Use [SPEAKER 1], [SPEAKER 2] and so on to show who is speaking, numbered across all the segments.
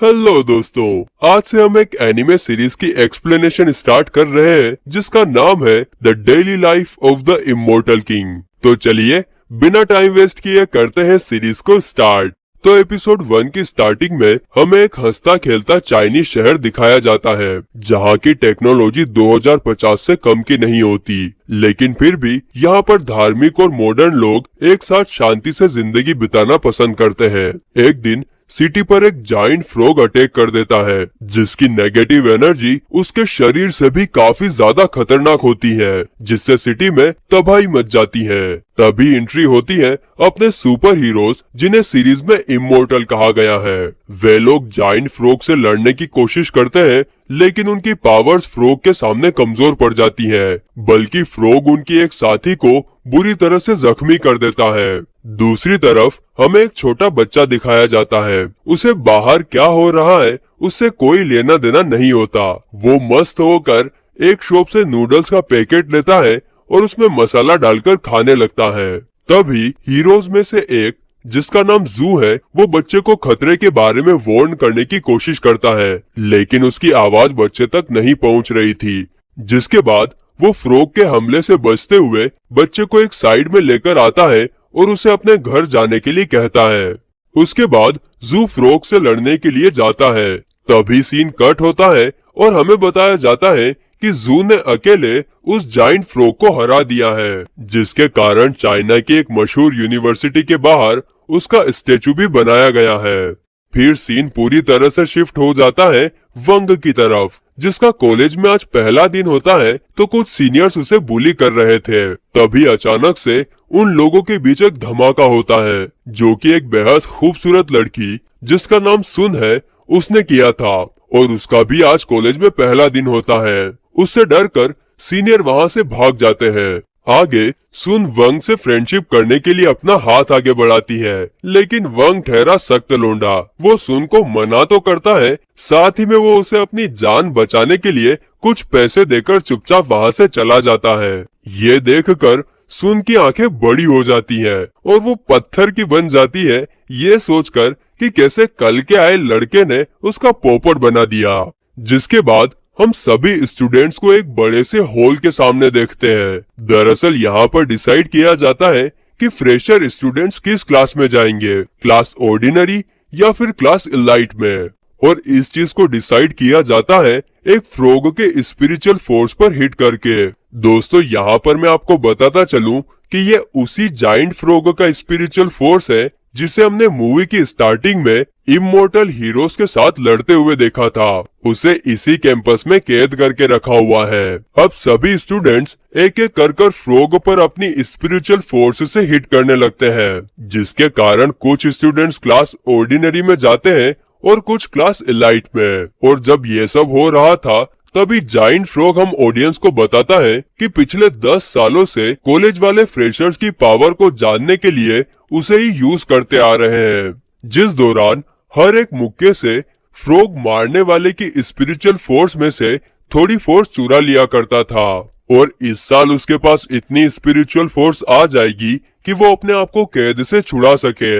[SPEAKER 1] Hello दोस्तों, आज से हम एक एनिमे सीरीज की एक्सप्लेनेशन स्टार्ट कर रहे हैं जिसका नाम है the daily life of the immortal king. तो चलिए बिना टाइम वेस्ट किए करते हैं सीरीज को स्टार्ट। तो एपिसोड 1 की स्टार्टिंग में हमें एक हंसता खेलता चाइनीज शहर दिखाया जाता है जहाँ की टेक्नोलॉजी 2050 से कम की नहीं होती, लेकिन फिर भी यहाँ पर धार्मिक और मॉडर्न लोग एक साथ शांति से जिंदगी बिताना पसंद करते हैं। एक दिन सिटी पर एक जाइंट फ्रॉग अटैक कर देता है जिसकी नेगेटिव एनर्जी उसके शरीर से भी काफी ज्यादा खतरनाक होती है, जिससे सिटी में तबाही मच जाती है। तभी एंट्री होती है अपने सुपर हीरोज जिन्हें सीरीज में इमोर्टल कहा गया है। वे लोग जाइंट फ्रॉग से लड़ने की कोशिश करते हैं, लेकिन उनकी पावर्स फ्रॉग के सामने कमजोर पड़ जाती है, बल्कि फ्रॉग उनकी एक साथी को बुरी तरह से जख्मी कर देता है। दूसरी तरफ हमें एक छोटा बच्चा दिखाया जाता है। उसे बाहर क्या हो रहा है उससे कोई लेना देना नहीं होता। वो मस्त होकर एक शॉप से नूडल्स का पैकेट लेता है और उसमें मसाला डालकर खाने लगता है। तभी हीरोज में से एक जिसका नाम जू है वो बच्चे को खतरे के बारे में वार्न करने की कोशिश करता है, लेकिन उसकी आवाज बच्चे तक नहीं पहुंच रही थी। जिसके बाद वो फ्रॉग के हमले से बचते हुए बच्चे को एक साइड में लेकर आता है और उसे अपने घर जाने के लिए कहता है। उसके बाद जू फ्रॉग से लड़ने के लिए जाता है। तभी सीन कट होता है और हमें बताया जाता है कि जू ने अकेले उस जाइंट फ्रॉग को हरा दिया है, जिसके कारण चाइना की एक मशहूर यूनिवर्सिटी के बाहर उसका स्टेचू भी बनाया गया है। फिर सीन पूरी तरह से शिफ्ट हो जाता है वंग की तरफ, जिसका कॉलेज में आज पहला दिन होता है तो कुछ सीनियर्स उसे बुली कर रहे थे। तभी अचानक से उन लोगों के बीच एक धमाका होता है जो कि एक बेहद खूबसूरत लड़की जिसका नाम सुन है उसने किया था, और उसका भी आज कॉलेज में पहला दिन होता है। उससे डरकर सीनियर वहां से भाग जाते हैं। आगे सुन वंग से फ्रेंडशिप करने के लिए अपना हाथ आगे बढ़ाती है, लेकिन वंग ठहरा सख्त लोंडा। वो सुन को मना तो करता है, साथ ही में वो उसे अपनी जान बचाने के लिए कुछ पैसे देकर चुपचाप वहां से चला जाता है। ये देखकर सुन की आंखें बड़ी हो जाती हैं और वो पत्थर की बन जाती है, ये सोचकर कि कैसे कल के आए लड़के ने उसका पोपट बना दिया। जिसके बाद हम सभी स्टूडेंट्स को एक बड़े से हॉल के सामने देखते हैं। दरअसल यहाँ पर डिसाइड किया जाता है कि फ्रेशर स्टूडेंट्स किस क्लास में जाएंगे, क्लास ऑर्डिनरी या फिर क्लास इलाइट में। और इस चीज को डिसाइड किया जाता है एक फ्रॉग के स्पिरिचुअल फोर्स पर हिट करके। दोस्तों यहाँ पर मैं आपको बताता चलूं कि ये उसी जाइंट फ्रॉग का स्पिरिचुअल फोर्स है जिसे हमने मूवी की स्टार्टिंग में इमोर्टल हीरोज के साथ लड़ते हुए देखा था। उसे इसी कैंपस में कैद करके रखा हुआ है। अब सभी स्टूडेंट्स एक एक कर फ्रॉग पर अपनी स्पिरिचुअल फोर्स से हिट करने लगते हैं, जिसके कारण कुछ स्टूडेंट्स क्लास ऑर्डिनरी में जाते हैं और कुछ क्लास इलाइट में। और जब ये सब हो रहा था तभी जाइंट फ्रॉग हम ऑडियंस को बताता है कि पिछले 10 सालों से कॉलेज वाले फ्रेशर्स की पावर को जानने के लिए उसे ही यूज करते आ रहे हैं, जिस दौरान हर एक मुक्के से फ्रॉग मारने वाले की स्पिरिचुअल फोर्स में से थोड़ी फोर्स चुरा लिया करता था। और इस साल उसके पास इतनी स्पिरिचुअल फोर्स आ जाएगी कि वो अपने आप को कैद से छुड़ा सके।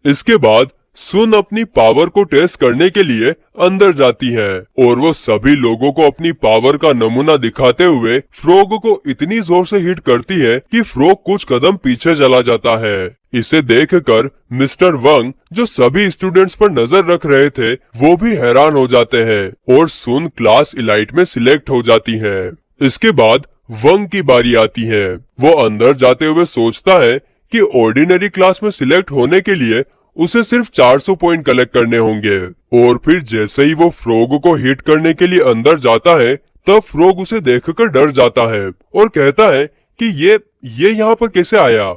[SPEAKER 1] इसके बाद सुन अपनी पावर को टेस्ट करने के लिए अंदर जाती है और वो सभी लोगों को अपनी पावर का नमूना दिखाते हुए फ्रॉग को इतनी जोर से हिट करती है कि फ्रॉग कुछ कदम पीछे चला जाता है। इसे देखकर मिस्टर वंग जो सभी स्टूडेंट्स पर नजर रख रहे थे वो भी हैरान हो जाते हैं और सुन क्लास इलाइट में सिलेक्ट हो जाती है। इसके बाद वंग की बारी आती है। वो अंदर जाते हुए सोचता है कि ऑर्डिनरी क्लास में सिलेक्ट होने के लिए उसे सिर्फ 400 पॉइंट कलेक्ट करने होंगे। और फिर जैसे ही वो फ्रॉग को हिट करने के लिए अंदर जाता है तब फ्रॉग उसे देखकर डर जाता है और कहता है कि ये यहाँ पर कैसे आया।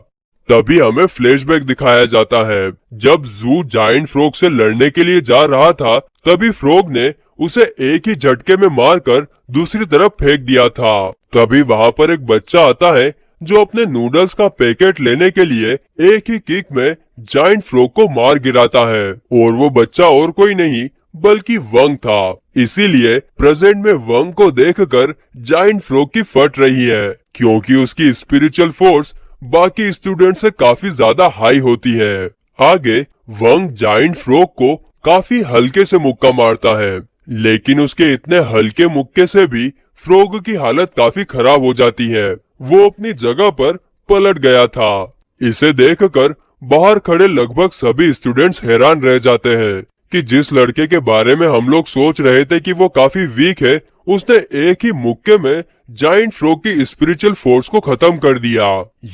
[SPEAKER 1] तभी हमें फ्लैशबैक दिखाया जाता है। जब जू जाइंट फ्रॉग से लड़ने के लिए जा रहा था तभी फ्रॉग ने उसे एक ही झटके में मारकर दूसरी तरफ फेंक दिया था। तभी वहाँ पर एक बच्चा आता है जो अपने नूडल्स का पैकेट लेने के लिए एक ही किक में जाइंट फ्रॉग को मार गिराता है, और वो बच्चा और कोई नहीं बल्कि वंग था। इसीलिए प्रेजेंट में वंग को देखकर जाइंट फ्रॉग की फट रही है, क्योंकि उसकी स्पिरिचुअल फोर्स बाकी स्टूडेंट से काफी ज्यादा हाई होती है। आगे वंग जाइंट फ्रॉग को काफी हल्के से मुक्का मारता है, लेकिन उसके इतने हल्के मुक्के से भी फ्रॉग की हालत काफी खराब हो जाती है। वो अपनी जगह पर पलट गया था। इसे देखकर बाहर खड़े लगभग सभी स्टूडेंट्स हैरान रह जाते हैं कि जिस लड़के के बारे में हम लोग सोच रहे थे कि वो काफी वीक है, उसने एक ही मुक्के में जाइंट फ्रॉग की स्पिरिचुअल फोर्स को खत्म कर दिया।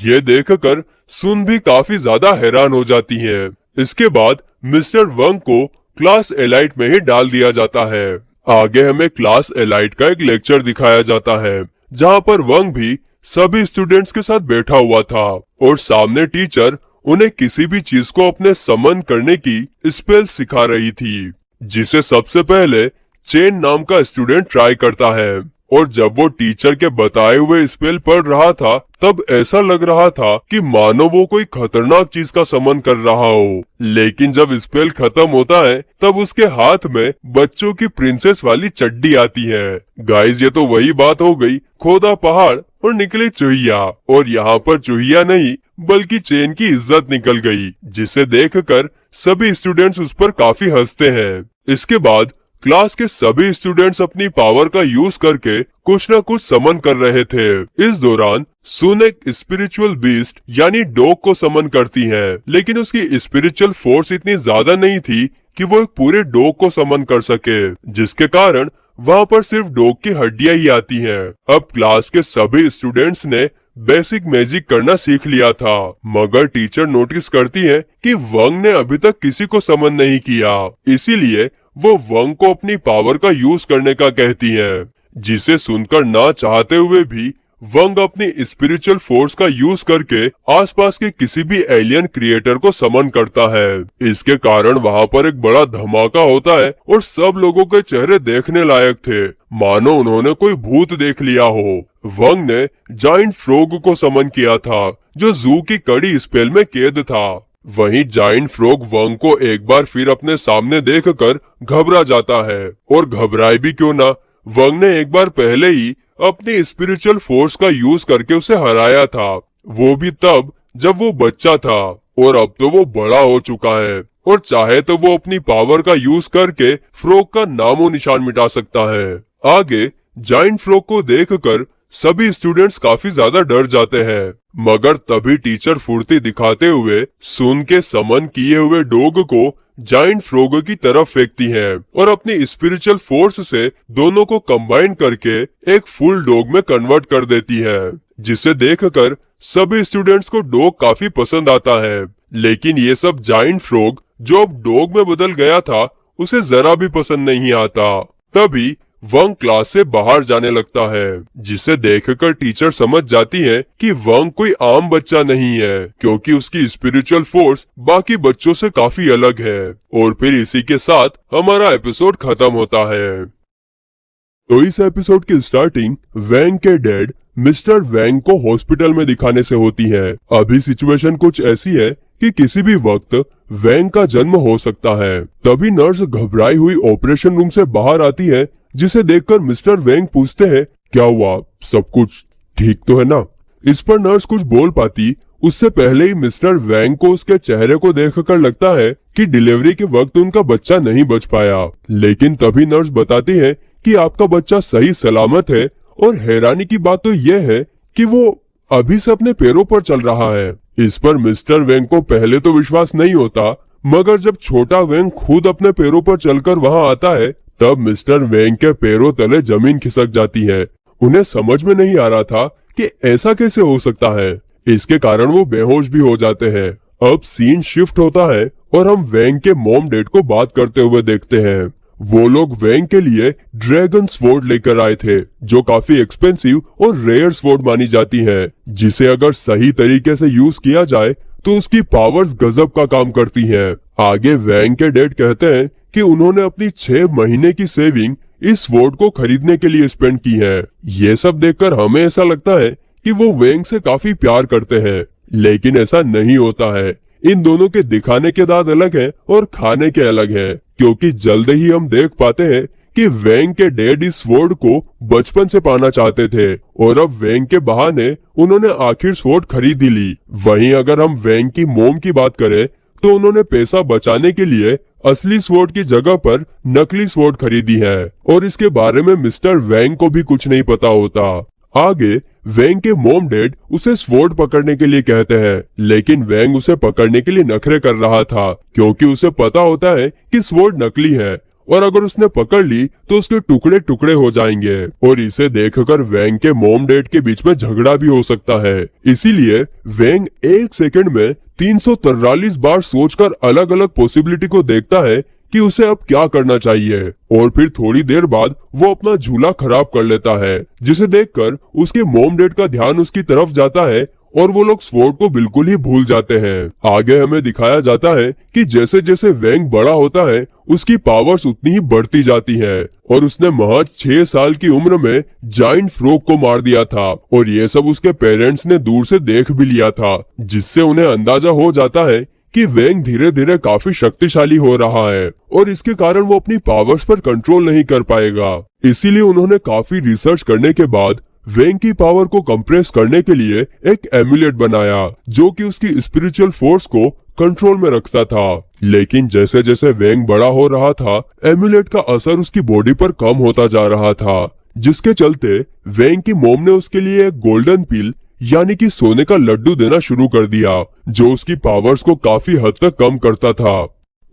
[SPEAKER 1] ये देखकर सुन भी काफी ज्यादा हैरान हो जाती है। इसके बाद मिस्टर वंग को क्लास एलाइट में ही डाल दिया जाता है। आगे हमें क्लास एलाइट का एक लेक्चर दिखाया जाता है, जहाँ पर वंग भी सभी स्टूडेंट्स के साथ बैठा हुआ था और सामने टीचर उन्हें किसी भी चीज को अपने समन करने की स्पेल सिखा रही थी, जिसे सबसे पहले चेन नाम का स्टूडेंट ट्राई करता है। और जब वो टीचर के बताए हुए स्पेल पढ़ रहा था, तब ऐसा लग रहा था कि मानो वो कोई खतरनाक चीज का समन कर रहा हो। लेकिन जब स्पेल खत्म होता है, तब उसके हाथ में बच्चों की प्रिंसेस वाली चड्डी आती है। गाइस, ये तो वही बात हो गई, खोदा पहाड़ और निकली चूहिया। और यहाँ पर चूहिया नहीं बल्कि चेन की इज्जत निकल गई, जिसे देखकर सभी स्टूडेंट्स उस पर काफी हंसते हैं। इसके बाद क्लास के सभी स्टूडेंट्स अपनी पावर का यूज करके कुछ न कुछ समन कर रहे थे। इस दौरान सुन एक स्पिरिचुअल बीस्ट यानी डॉग को समन करती है, लेकिन उसकी स्पिरिचुअल फोर्स इतनी ज्यादा नहीं थी कि वो एक पूरे डॉग को समन कर सके, जिसके कारण वहाँ पर सिर्फ डॉग की हड्डियां ही आती हैं। अब क्लास के सभी स्टूडेंट्स ने बेसिक मैजिक करना सीख लिया था, मगर टीचर नोटिस करती है कि वंग ने अभी तक किसी को समन नहीं किया। इसीलिए वो वंग को अपनी पावर का यूज करने का कहती है, जिसे सुनकर ना चाहते हुए भी वंग अपनी स्पिरिचुअल फोर्स का यूज करके आसपास के किसी भी एलियन क्रिएटर को समन करता है। इसके कारण वहाँ पर एक बड़ा धमाका होता है और सब लोगों के चेहरे देखने लायक थे, मानो उन्होंने कोई भूत देख लिया हो। वंग ने जाइंट फ्रॉग को समन किया था, जो जू की कड़ी स्पेल में कैद था। वहीं जाइंट फ्रॉग वंग को एक बार फिर अपने सामने देखकर घबरा जाता है, और घबराए भी क्यों ना, वंग ने एक बार पहले ही अपनी स्पिरिचुअल फोर्स का यूज करके उसे हराया था, वो भी तब जब वो बच्चा था। और अब तो वो बड़ा हो चुका है और चाहे तो वो अपनी पावर का यूज करके फ्रॉग का नामो निशान मिटा सकता है। आगे जाइंट फ्रॉग को देखकर सभी स्टूडेंट्स काफी ज्यादा डर जाते हैं, मगर तभी टीचर फुर्ती दिखाते हुए सुन के समन किए हुए डॉग को जाइंट फ्रॉग की तरफ फेंकती है और अपनी स्पिरिचुअल फोर्स से दोनों को कंबाइन करके एक फुल डॉग में कन्वर्ट कर देती है, जिसे देखकर सभी स्टूडेंट्स को डॉग काफी पसंद आता है। लेकिन ये सब जाइंट फ्रॉग जो अब डॉग में बदल गया था, उसे जरा भी पसंद नहीं आता। तभी वंग क्लास से बाहर जाने लगता है, जिसे देखकर टीचर समझ जाती है कि वंग कोई आम बच्चा नहीं है, क्योंकि उसकी स्पिरिचुअल फोर्स बाकी बच्चों से काफी अलग है। और फिर इसी के साथ हमारा एपिसोड खत्म होता है। तो इस एपिसोड की स्टार्टिंग वैंग के डैड मिस्टर वैंग को हॉस्पिटल में दिखाने से होती है। अभी सिचुएशन कुछ ऐसी है कि किसी भी वक्त वैंग का जन्म हो सकता है। तभी नर्स घबराई हुई ऑपरेशन रूम से बाहर आती है, जिसे देखकर मिस्टर वैंग पूछते हैं, क्या हुआ, सब कुछ ठीक तो है ना। इस पर नर्स कुछ बोल पाती उससे पहले ही मिस्टर वैंग को उसके चेहरे को देखकर लगता है कि डिलीवरी के वक्त उनका बच्चा नहीं बच पाया। लेकिन तभी नर्स बताती है कि आपका बच्चा सही सलामत है, और हैरानी की बात तो यह है कि वो अभी से अपने पैरों पर चल रहा है। इस पर मिस्टर वैंग को पहले तो विश्वास नहीं होता, मगर जब छोटा वैंग खुद अपने पैरों पर चलकर वहां आता है, तब मिस्टर वैंग के पैरों तले जमीन खिसक जाती है। उन्हें समझ में नहीं आ रहा था कि ऐसा कैसे हो सकता है। इसके कारण वो बेहोश भी हो जाते हैं। अब सीन शिफ्ट होता है और हम वैंग के मॉम डैड को बात करते हुए देखते हैं। वो लोग वैंग के लिए ड्रैगन स्वॉर्ड लेकर आए थे, जो काफी एक्सपेंसिव और रेयर स्वॉर्ड मानी जाती है, जिसे अगर सही तरीके से यूज किया जाए तो उसकी पावर्स गजब का काम करती हैं। आगे वैंग के डैड कहते हैं कि उन्होंने अपनी 6 महीने की सेविंग इस स्वॉर्ड को खरीदने के लिए स्पेंड की है। ये सब देखकर हमें ऐसा लगता है कि वो वैंग से काफी प्यार करते हैं, लेकिन ऐसा नहीं होता है। इन दोनों के दिखाने के दांत अलग हैं और खाने के अलग हैं, क्योंकि जल्द ही हम देख पाते हैं कि वैंग के डैड इस स्वॉर्ड को बचपन से पाना चाहते थे, और अब वैंग के बहाने उन्होंने आखिर स्वॉर्ड खरीद ही ली। वहीं अगर हम वैंग की मोम की बात करें तो उन्होंने पैसा बचाने के लिए असली स्वॉर्ड की जगह पर नकली स्वॉर्ड खरीदी है और इसके बारे में मिस्टर वैंग को भी कुछ नहीं पता होता। आगे वैंग के मॉम डैड उसे स्वॉर्ड पकड़ने के लिए कहते हैं, लेकिन वैंग उसे पकड़ने के लिए नखरे कर रहा था क्योंकि उसे पता होता है कि स्वॉर्ड नकली है और अगर उसने पकड़ ली तो उसके टुकड़े टुकड़े हो जाएंगे और इसे देखकर वैंग के मॉम डैड के बीच में झगड़ा भी हो सकता है। इसीलिए वैंग 1 सेकंड में 343 बार सोचकर अलग अलग पॉसिबिलिटी को देखता है कि उसे अब क्या करना चाहिए और फिर थोड़ी देर बाद वो अपना झूला खराब कर लेता है, जिसे देखकर उसके मॉम डैड का ध्यान उसकी तरफ जाता है और वो लोग स्वॉर्ड को बिल्कुल ही भूल जाते हैं। आगे हमें दिखाया जाता है कि जैसे जैसे वैंग बड़ा होता है उसकी पावर्स उतनी ही बढ़ती जाती है और उसने महज 6 साल की उम्र में जाइंट फ्रॉग को मार दिया था और ये सब उसके पेरेंट्स ने दूर से देख भी लिया था, जिससे उन्हें अंदाजा हो जाता है कि वैंग धीरे धीरे काफी शक्तिशाली हो रहा है और इसके कारण वो अपनी पावर्स पर कंट्रोल नहीं कर पाएगा। इसीलिए उन्होंने काफी रिसर्च करने के बाद वैंग की पावर को कंप्रेस करने के लिए एक एम्यूलेट बनाया जो कि उसकी स्पिरिचुअल फोर्स को कंट्रोल में रखता था। लेकिन जैसे जैसे वैंग बड़ा हो रहा था एम्यूलेट का असर उसकी बॉडी पर कम होता जा रहा था, जिसके चलते वैंग की मॉम ने उसके लिए एक गोल्डन पिल यानी कि सोने का लड्डू देना शुरू कर दिया जो उसकी पावर्स को काफी हद तक कम करता था।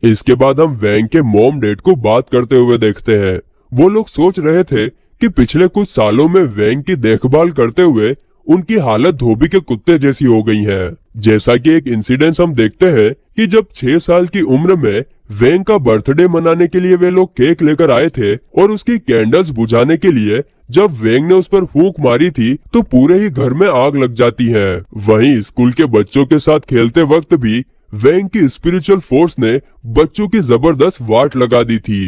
[SPEAKER 1] इसके बाद हम वैंग के मॉम डैड को बात करते हुए देखते हैं। वो लोग सोच रहे थे कि पिछले कुछ सालों में वैंग की देखभाल करते हुए उनकी हालत धोबी के कुत्ते जैसी हो गई है। जैसा कि एक इंसिडेंस हम देखते हैं कि जब 6 साल की उम्र में वैंग का बर्थडे मनाने के लिए वे लोग केक लेकर आए थे और उसकी कैंडल्स बुझाने के लिए जब वैंग ने उस पर फूंक मारी थी तो पूरे ही घर में आग लग जाती है। वहीं स्कूल के बच्चों के साथ खेलते वक्त भी वैंग की स्पिरिचुअल फोर्स ने बच्चों की जबरदस्त वाट लगा दी थी।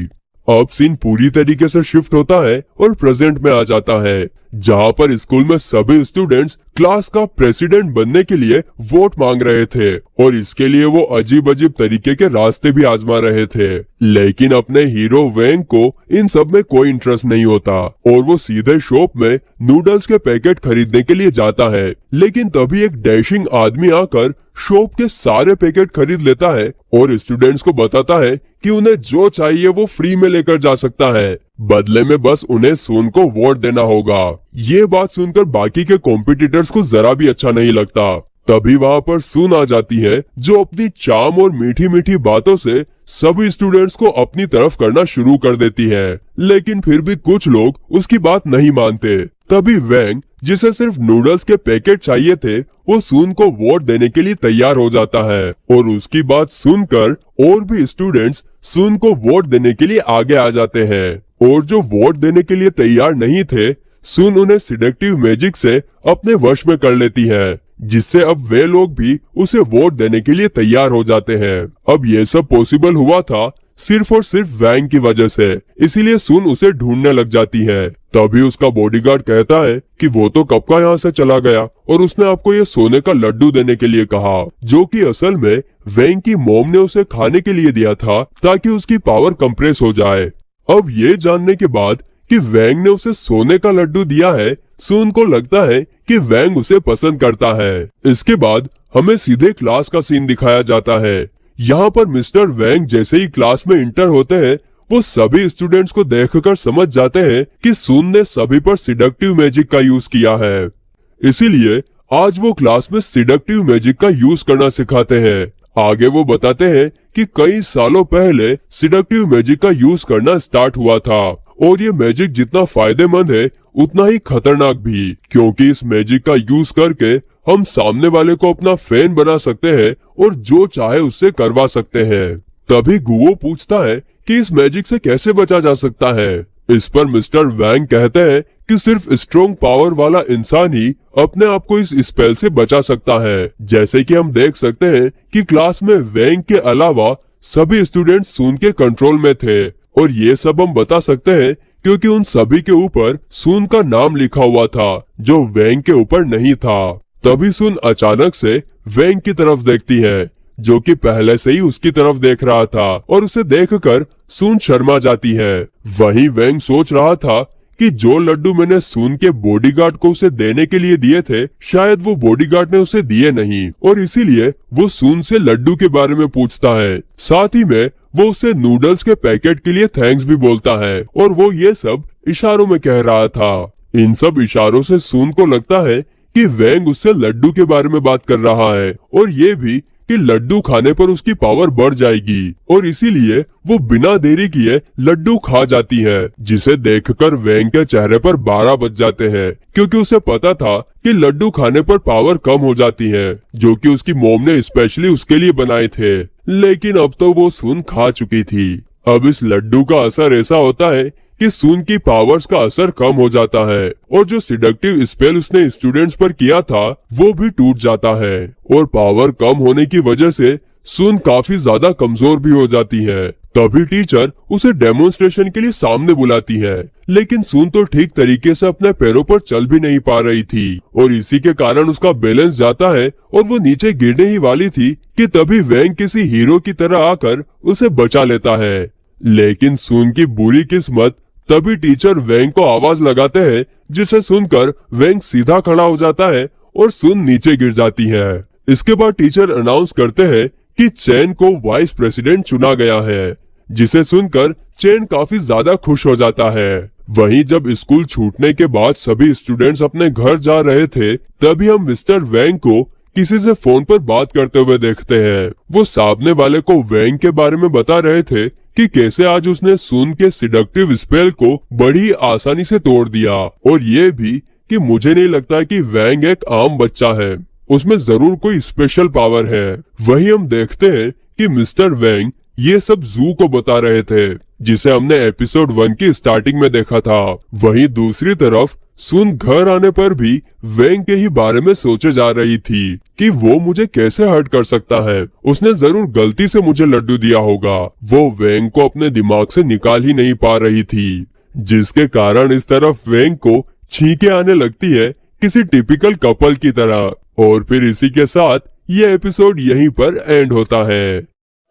[SPEAKER 1] अब सीन पूरी तरीके से शिफ्ट होता है और प्रेजेंट में आ जाता है, जहां पर स्कूल में सभी स्टूडेंट्स क्लास का प्रेसिडेंट बनने के लिए वोट मांग रहे थे और इसके लिए वो अजीब अजीब तरीके के रास्ते भी आजमा रहे थे। लेकिन अपने हीरो वैंग को इन सब में कोई इंटरेस्ट नहीं होता और वो सीधे शॉप में नूडल्स के पैकेट खरीदने के लिए जाता है। लेकिन तभी एक डैशिंग आदमी आकर शॉप के सारे पैकेट खरीद लेता है और स्टूडेंट्स को बताता है कि उन्हें जो चाहिए वो फ्री में लेकर जा सकता है, बदले में बस उन्हें सून को वोट देना होगा। ये बात सुनकर बाकी के कॉम्पिटिटर्स को जरा भी अच्छा नहीं लगता। तभी वहाँ पर सून आ जाती है जो अपनी चार्म और मीठी मीठी बातों से सभी स्टूडेंट्स को अपनी तरफ करना शुरू कर देती है। लेकिन फिर भी कुछ लोग उसकी बात नहीं मानते। तभी वैंग, जिसे सिर्फ नूडल्स के पैकेट चाहिए थे, वो सून को वोट देने के लिए तैयार हो जाता है और उसकी बात सुनकर और भी स्टूडेंट्स सून को वोट देने के लिए आगे आ जाते हैं और जो वोट देने के लिए तैयार नहीं थे, सून उन्हें सिडेक्टिव मैजिक से अपने वश में कर लेती है, जिससे अब वे लोग भी उसे वोट देने के लिए तैयार हो जाते हैं। अब ये सब पॉसिबल हुआ था सिर्फ और सिर्फ वैंग की वजह से, इसीलिए सून उसे ढूंढने लग जाती है। तभी उसका बॉडीगार्ड कहता है कि वो तो कब का यहाँ से चला गया और उसने आपको ये सोने का लड्डू देने के लिए कहा, जो कि असल में वैंग की मॉम ने उसे खाने के लिए दिया था ताकि उसकी पावर कंप्रेस हो जाए। अब ये जानने के बाद कि वैंग ने उसे सोने का लड्डू दिया है, सून को लगता है कि वैंग उसे पसंद करता है। इसके बाद हमें सीधे क्लास का सीन दिखाया जाता है। यहाँ पर मिस्टर वैंग जैसे ही क्लास में इंटर होते हैं, वो सभी स्टूडेंट्स को देखकर समझ जाते हैं कि सून ने सभी पर सिडक्टिव मैजिक का यूज किया है। इसीलिए आज वो क्लास में सिडक्टिव मैजिक का यूज करना सिखाते हैं। आगे वो बताते हैं कि कई सालों पहले सिडक्टिव मैजिक का यूज करना स्टार्ट हुआ था और ये मैजिक जितना फायदेमंद है उतना ही खतरनाक भी, क्योंकि इस मैजिक का यूज करके हम सामने वाले को अपना फैन बना सकते हैं और जो चाहे उससे करवा सकते हैं। तभी गुओ पूछता है कि इस मैजिक से कैसे बचा जा सकता है। इस पर मिस्टर वैंग कहते हैं कि सिर्फ स्ट्रॉन्ग पावर वाला इंसान ही अपने आप को इस स्पेल से बचा सकता है। जैसे कि हम देख सकते हैं कि क्लास में वैंग के अलावा सभी स्टूडेंट्स सून के कंट्रोल में थे और ये सब हम बता सकते हैं क्योंकि उन सभी के ऊपर सून का नाम लिखा हुआ था जो वैंग के ऊपर नहीं था। तभी सून अचानक से वैंग की तरफ देखती है, जो कि पहले से ही उसकी तरफ देख रहा था और उसे देखकर सून शर्मा जाती है। वहीं वैंग सोच रहा था कि जो लड्डू मैंने सून के बॉडीगार्ड को उसे देने के लिए दिए थे, शायद वो बॉडीगार्ड ने उसे दिए नहीं और इसीलिए वो सून से लड्डू के बारे में पूछता है। साथ ही में वो उसे नूडल्स के पैकेट के लिए थैंक्स भी बोलता है और वो ये सब इशारों में कह रहा था। इन सब इशारों से सून को लगता है कि वैंग उससे लड्डू के बारे में बात कर रहा है और ये भी कि लड्डू खाने पर उसकी पावर बढ़ जाएगी और इसीलिए वो बिना देरी किए लड्डू खा जाती है, जिसे देखकर वैंग के चेहरे पर 12 बज जाते हैं क्योंकि उसे पता था कि लड्डू खाने पर पावर कम हो जाती है, जो कि उसकी मॉम ने स्पेशली उसके लिए बनाए थे। लेकिन अब तो वो सून खा चुकी थी। अब इस लड्डू का असर ऐसा होता है कि सून की पावर्स का असर कम हो जाता है और जो सिडक्टिव स्पेल उसने स्टूडेंट्स पर किया था वो भी टूट जाता है और पावर कम होने की वजह से सून काफी ज्यादा कमजोर भी हो जाती है। तभी टीचर उसे डेमोन्स्ट्रेशन के लिए सामने बुलाती है, लेकिन सून तो ठीक तरीके से अपने पैरों पर चल भी नहीं पा रही थी और इसी के कारण उसका बैलेंस जाता है और वो नीचे गिरने ही वाली थी कि तभी वैंग किसी हीरो की तरह आकर उसे बचा लेता है। लेकिन सून की बुरी किस्मत, तभी टीचर वैंग को आवाज लगाते हैं, जिसे सुनकर वैंग सीधा खड़ा हो जाता है और सून नीचे गिर जाती है। इसके बाद टीचर अनाउंस करते हैं कि चैन को वाइस प्रेसिडेंट चुना गया है, जिसे सुनकर चैन काफी ज्यादा खुश हो जाता है। वहीं जब स्कूल छूटने के बाद सभी स्टूडेंट्स अपने घर जा रहे थे, तभी हम मिस्टर वैंग को किसी से फोन पर बात करते हुए देखते हैं। वो सामने वाले को वैंग के बारे में बता रहे थे कि कैसे आज उसने सून के सिडक्टिव स्पेल को बड़ी आसानी से तोड़ दिया और ये भी कि मुझे नहीं लगता कि वैंग एक आम बच्चा है, उसमें जरूर कोई स्पेशल पावर है। वहीं हम देखते हैं कि मिस्टर वैंग ये सब जू को बता रहे थे, जिसे हमने एपिसोड 1 की स्टार्टिंग में देखा था। वहीं दूसरी तरफ सून घर आने पर भी वैंग के ही बारे में सोचे जा रही थी कि वो मुझे कैसे हर्ट कर सकता है, उसने जरूर गलती से मुझे लड्डू दिया होगा। वो वैंग को अपने दिमाग से निकाल ही नहीं पा रही थी, जिसके कारण इस तरफ वैंग को छींके आने लगती है किसी टिपिकल कपल की तरह। और फिर इसी के साथ ये एपिसोड यहीं पर एंड होता है।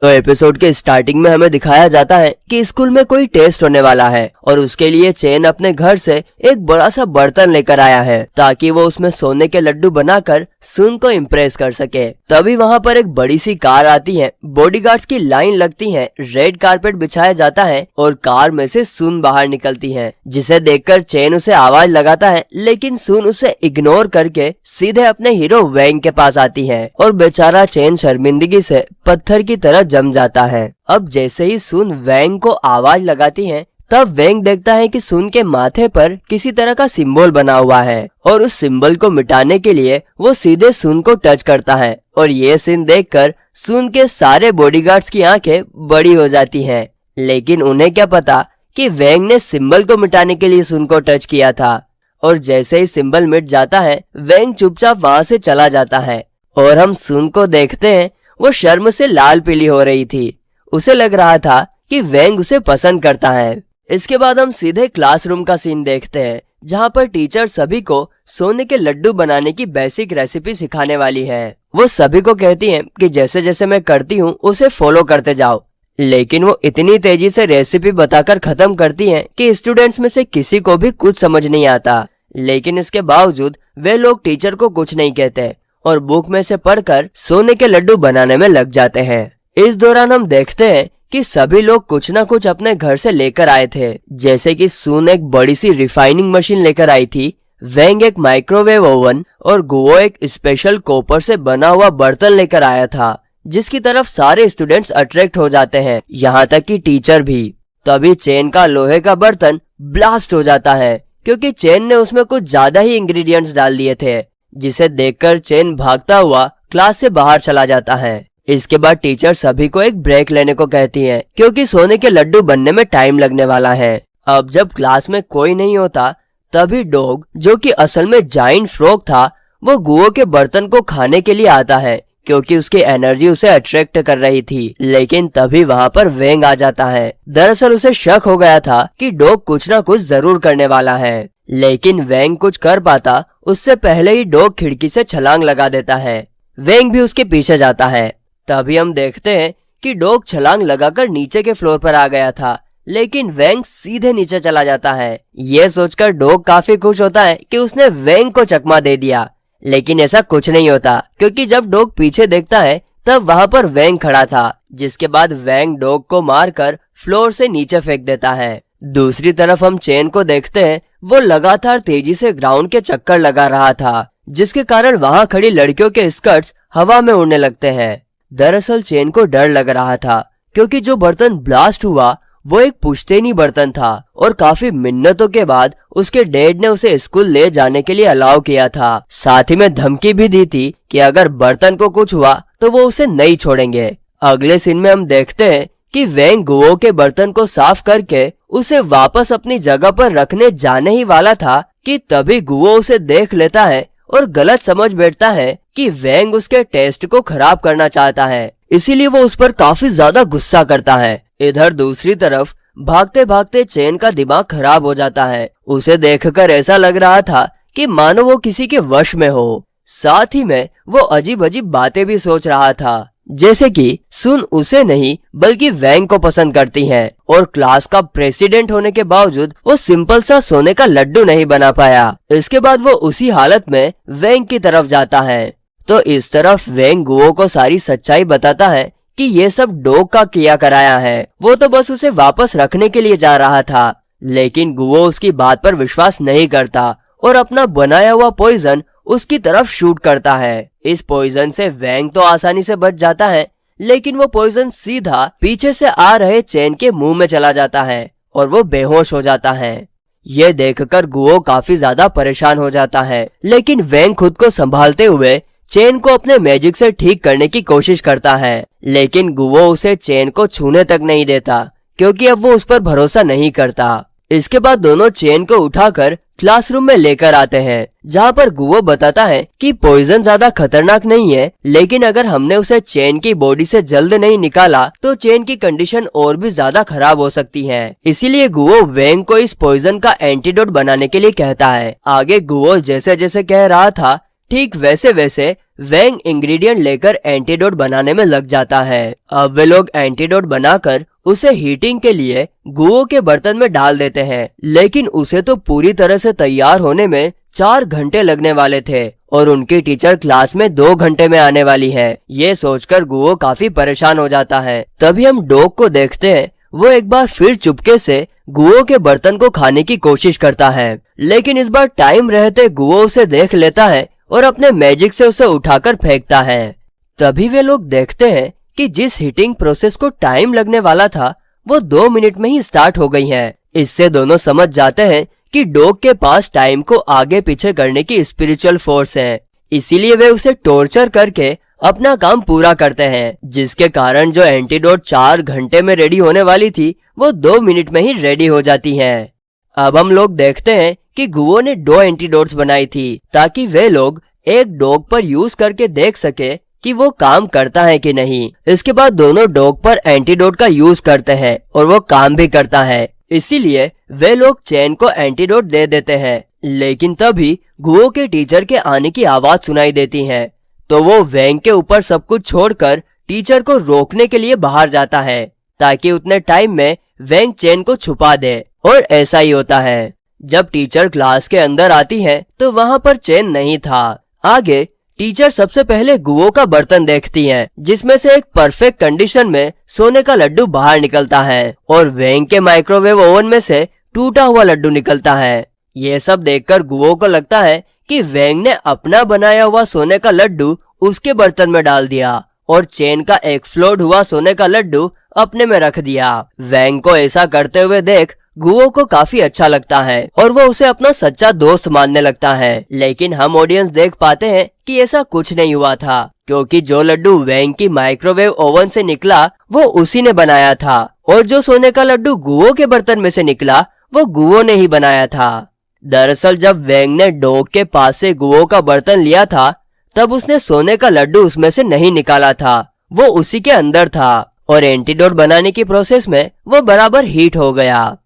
[SPEAKER 2] तो एपिसोड के स्टार्टिंग में हमें दिखाया जाता है कि स्कूल में कोई टेस्ट होने वाला है और उसके लिए चैन अपने घर से एक बड़ा सा बर्तन लेकर आया है ताकि वो उसमें सोने के लड्डू बनाकर सून को इम्प्रेस कर सके। तभी वहाँ पर एक बड़ी सी कार आती है, बॉडीगार्ड्स की लाइन लगती है, रेड कारपेट बिछाया जाता है और कार में से सून बाहर निकलती है, जिसे देखकर चैन उसे आवाज लगाता है, लेकिन सून उसे इग्नोर करके सीधे अपने हीरो वैंग के पास आती है और बेचारा चैन शर्मिंदगी से पत्थर की तरह जम जाता है। अब जैसे ही सून वैंग को आवाज लगाती है, तब वैंग देखता है कि सून के माथे पर किसी तरह का सिंबल बना हुआ है और उस सिंबल को मिटाने के लिए वो सीधे सून को टच करता है और ये सीन देखकर सून के सारे बॉडीगार्ड्स की आंखें बड़ी हो जाती हैं। लेकिन उन्हें क्या पता कि वैंग ने सिंबल को मिटाने के लिए सून को टच किया था और जैसे ही सिंबल मिट जाता है, वैंग चुपचाप वहाँ से चला जाता है और हम सून को देखते हैं, वो शर्म से लाल पीली हो रही थी। उसे लग रहा था कि वैंग उसे पसंद करता है। इसके बाद हम सीधे क्लासरूम का सीन देखते हैं, जहाँ पर टीचर सभी को सोने के लड्डू बनाने की बेसिक रेसिपी सिखाने वाली है। वो सभी को कहती हैं कि जैसे जैसे मैं करती हूँ उसे फॉलो करते जाओ, लेकिन वो इतनी तेजी से रेसिपी बताकर खत्म करती हैं कि स्टूडेंट्स में से किसी को भी कुछ समझ नहीं आता। लेकिन इसके बावजूद वे लोग टीचर को कुछ नहीं कहते और बुक में से पढ़कर सोने के लड्डू बनाने में लग जाते हैं। इस दौरान हम देखते हैं कि सभी लोग कुछ न कुछ अपने घर से लेकर आए थे, जैसे कि सून एक बड़ी सी रिफाइनिंग मशीन लेकर आई थी, वैंग एक माइक्रोवेव ओवन और गुओ एक स्पेशल कॉपर से बना हुआ बर्तन लेकर आया था, जिसकी तरफ सारे स्टूडेंट्स अट्रैक्ट हो जाते हैं, यहाँ तक कि टीचर भी। तभी चैन का लोहे का बर्तन ब्लास्ट हो जाता है क्योंकि चैन ने उसमें कुछ ज्यादा ही इंग्रेडिएंट्स डाल दिए थे, जिसे देखकर चैन भागता हुआ क्लास से बाहर चला जाता है। इसके बाद टीचर सभी को एक ब्रेक लेने को कहती है क्योंकि सोने के लड्डू बनने में टाइम लगने वाला है। अब जब क्लास में कोई नहीं होता, तभी डॉग, जो कि असल में जाइंट फ्रॉग था, वो गुओ के बर्तन को खाने के लिए आता है क्योंकि उसकी एनर्जी उसे अट्रैक्ट कर रही थी। लेकिन तभी वहाँ पर वैंग आ जाता है। दरअसल उसे शक हो गया था कि डॉग कुछ ना कुछ जरूर करने वाला है, लेकिन वैंग कुछ कर पाता उससे पहले ही डॉग खिड़की से छलांग लगा देता है। वैंग भी उसके पीछे जाता है। तभी हम देखते हैं कि डॉग छलांग लगाकर नीचे के फ्लोर पर आ गया था, लेकिन वेंग सीधे नीचे चला जाता है। ये सोचकर डॉग काफी खुश होता है कि उसने वेंग को चकमा दे दिया, लेकिन ऐसा कुछ नहीं होता, क्योंकि जब डॉग पीछे देखता है तब वहाँ पर वेंग खड़ा था, जिसके बाद वेंग डॉग को मारकर फ्लोर से नीचे फेंक देता है। दूसरी तरफ हम चेन को देखते हैं, वो लगातार तेजी से ग्राउंड के चक्कर लगा रहा था, जिसके कारण वहाँ खड़ी लड़कियों के स्कर्ट्स हवा में उड़ने लगते हैं। दरअसल चेन को डर लग रहा था, क्योंकि जो बर्तन ब्लास्ट हुआ वो एक पुश्तैनी बर्तन था और काफी मिन्नतों के बाद उसके डैड ने उसे स्कूल ले जाने के लिए अलाउ किया था। साथ ही में धमकी भी दी थी कि अगर बर्तन को कुछ हुआ तो वो उसे नहीं छोड़ेंगे। अगले सीन में हम देखते हैं कि वेंग गुओ के बर्तन को साफ करके उसे वापस अपनी जगह पर रखने जाने ही वाला था कि तभी गुओ उसे देख लेता है और गलत समझ बैठता है कि वेंग उसके टेस्ट को खराब करना चाहता है, इसीलिए वो उस पर काफी ज्यादा गुस्सा करता है। इधर दूसरी तरफ भागते भागते चेन का दिमाग खराब हो जाता है। उसे देखकर ऐसा लग रहा था कि मानो वो किसी के वश में हो। साथ ही में वो अजीब अजीब बातें भी सोच रहा था, जैसे कि सुन उसे नहीं बल्कि वेंग को पसंद करती है और क्लास का प्रेसिडेंट होने के बावजूद वो सिंपल सा सोने का लड्डू नहीं बना पाया। इसके बाद वो उसी हालत में वेंग की तरफ जाता है। तो इस तरफ वेंग गुओ को सारी सच्चाई बताता है कि ये सब डॉग का किया कराया है, वो तो बस उसे वापस रखने के लिए जा रहा था। लेकिन गुओ उसकी बात पर विश्वास नहीं करता और अपना बनाया हुआ पॉइजन उसकी तरफ शूट करता है। इस पॉइजन से वेंग तो आसानी से बच जाता है, लेकिन वो पॉइजन सीधा पीछे से आ रहे चेन के मुंह में चला जाता है और वो बेहोश हो जाता है। ये देखकर गुओ काफी ज्यादा परेशान हो जाता है, लेकिन वेंग खुद को संभालते हुए चेन को अपने मैजिक से ठीक करने की कोशिश करता है। लेकिन गुओ उसे चेन को छूने तक नहीं देता, क्योंकि अब वो उस पर भरोसा नहीं करता। इसके बाद दोनों चेन को उठाकर क्लासरूम में लेकर आते हैं, जहाँ पर गुओ बताता है कि पॉइजन ज्यादा खतरनाक नहीं है, लेकिन अगर हमने उसे चेन की बॉडी से जल्द नहीं निकाला तो चेन की कंडीशन और भी ज्यादा खराब हो सकती है। इसीलिए गुओ वेंग को इस पॉइजन का एंटीडोट बनाने के लिए कहता है। आगे गुओ जैसे जैसे कह रहा था, ठीक वैसे वैसे वेंग इंग्रेडिएंट लेकर एंटीडोट बनाने में लग जाता है। अब वे लोग एंटीडोट बनाकर उसे हीटिंग के लिए गुओ के बर्तन में डाल देते हैं, लेकिन उसे तो पूरी तरह से तैयार होने में 4 घंटे लगने वाले थे और उनकी टीचर क्लास में 2 घंटे में आने वाली है। ये सोचकर गुओ काफी परेशान हो जाता है। तभी हम डॉग को देखते हैं, वो एक बार फिर चुपके से गुओ के बर्तन को खाने की कोशिश करता है, लेकिन इस बार टाइम रहते गुओ उसे देख लेता है और अपने मैजिक से उसे उठाकर फेंकता है। तभी वे लोग देखते हैं कि जिस हीटिंग प्रोसेस को टाइम लगने वाला था वो 2 मिनट में ही स्टार्ट हो गई है। इससे दोनों समझ जाते हैं कि डॉग के पास टाइम को आगे पीछे करने की स्पिरिचुअल फोर्स है, इसीलिए वे उसे टॉर्चर करके अपना काम पूरा करते हैं, जिसके कारण जो एंटीडोट 4 घंटे में रेडी होने वाली थी वो 2 मिनट में ही रेडी हो जाती है। अब हम लोग देखते हैं कि गुओ ने 2 एंटीडोट्स बनाई थी ताकि वे लोग एक डॉग पर यूज करके देख सके कि वो काम करता है कि नहीं। इसके बाद दोनों डॉग पर एंटीडोट का यूज करते हैं और वो काम भी करता है, इसीलिए वे लोग चेन को एंटीडोट दे देते हैं। लेकिन तभी गुओ के टीचर के आने की आवाज सुनाई देती है, तो वो वेंग के ऊपर सब कुछ छोड़कर टीचर को रोकने के लिए बाहर जाता है ताकि उतने टाइम में वेंग चेन को छुपा दे। और ऐसा ही होता है। जब टीचर क्लास के अंदर आती है तो वहाँ पर चेन नहीं था। आगे टीचर सबसे पहले गुओ का बर्तन देखती है, जिसमें से एक परफेक्ट कंडीशन में सोने का लड्डू बाहर निकलता है और वेंग के माइक्रोवेव ओवन में से टूटा हुआ लड्डू निकलता है। ये सब देखकर गुओ को लगता है कि वेंग ने अपना बनाया हुआ सोने का लड्डू उसके बर्तन में डाल दिया और चेन का एक्सप्लोड हुआ सोने का लड्डू अपने में रख दिया। वेंग को ऐसा करते हुए देख गुओ को काफी अच्छा लगता है और वो उसे अपना सच्चा दोस्त मानने लगता है। लेकिन हम ऑडियंस देख पाते हैं कि ऐसा कुछ नहीं हुआ था, क्योंकि जो लड्डू वेंग की माइक्रोवेव ओवन से निकला वो उसी ने बनाया था और जो सोने का लड्डू गुओ के बर्तन में से निकला वो गुओ ने ही बनाया था। दरअसल जब वेंग ने डॉग के पास से गुओ का बर्तन लिया था तब उसने सोने का लड्डू उसमें से नहीं निकाला था, वो उसी के अंदर था और एंटीडोट बनाने की प्रोसेस में वो बराबर हीट हो गया।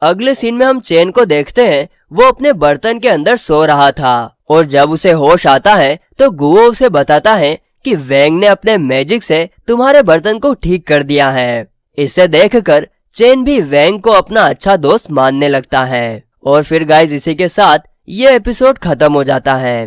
[SPEAKER 2] अगले सीन में हम चेन को देखते हैं, वो अपने बर्तन के अंदर सो रहा था और जब उसे होश आता है तो गुओ उसे बताता है कि वेंग ने अपने मैजिक से तुम्हारे बर्तन को ठीक कर दिया है। इसे देखकर चेन भी वैंग को अपना अच्छा दोस्त मानने लगता है। और फिर गाइस इसी के साथ ये एपिसोड खत्म हो जाता है।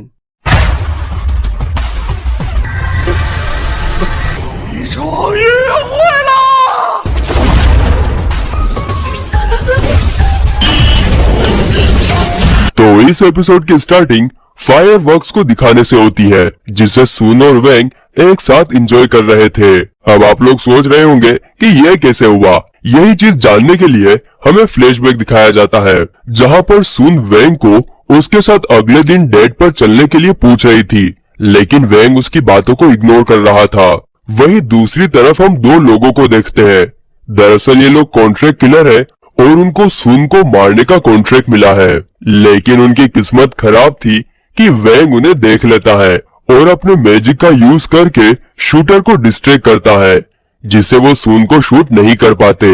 [SPEAKER 1] तो इस एपिसोड की स्टार्टिंग फायरवर्क्स को दिखाने से होती है, जिसे सुन और वैंग एक साथ एंजॉय कर रहे थे। अब आप लोग सोच रहे होंगे कि यह कैसे हुआ। यही चीज जानने के लिए हमें फ्लैशबैक दिखाया जाता है, जहां पर सुन वैंग को उसके साथ अगले दिन डेट पर चलने के लिए पूछ रही थी, लेकिन वैंग उसकी बातों को इग्नोर कर रहा था। वहीं दूसरी तरफ हम दो लोगों को देखते हैं। दरअसल ये लोग कॉन्ट्रैक्ट किलर है और उनको सुन को मारने का कॉन्ट्रैक्ट मिला है, लेकिन उनकी किस्मत खराब थी कि वैंग उन्हें देख लेता है और अपने मैजिक का यूज करके शूटर को डिस्ट्रैक्ट करता है, जिससे वो सुन को शूट नहीं कर पाते।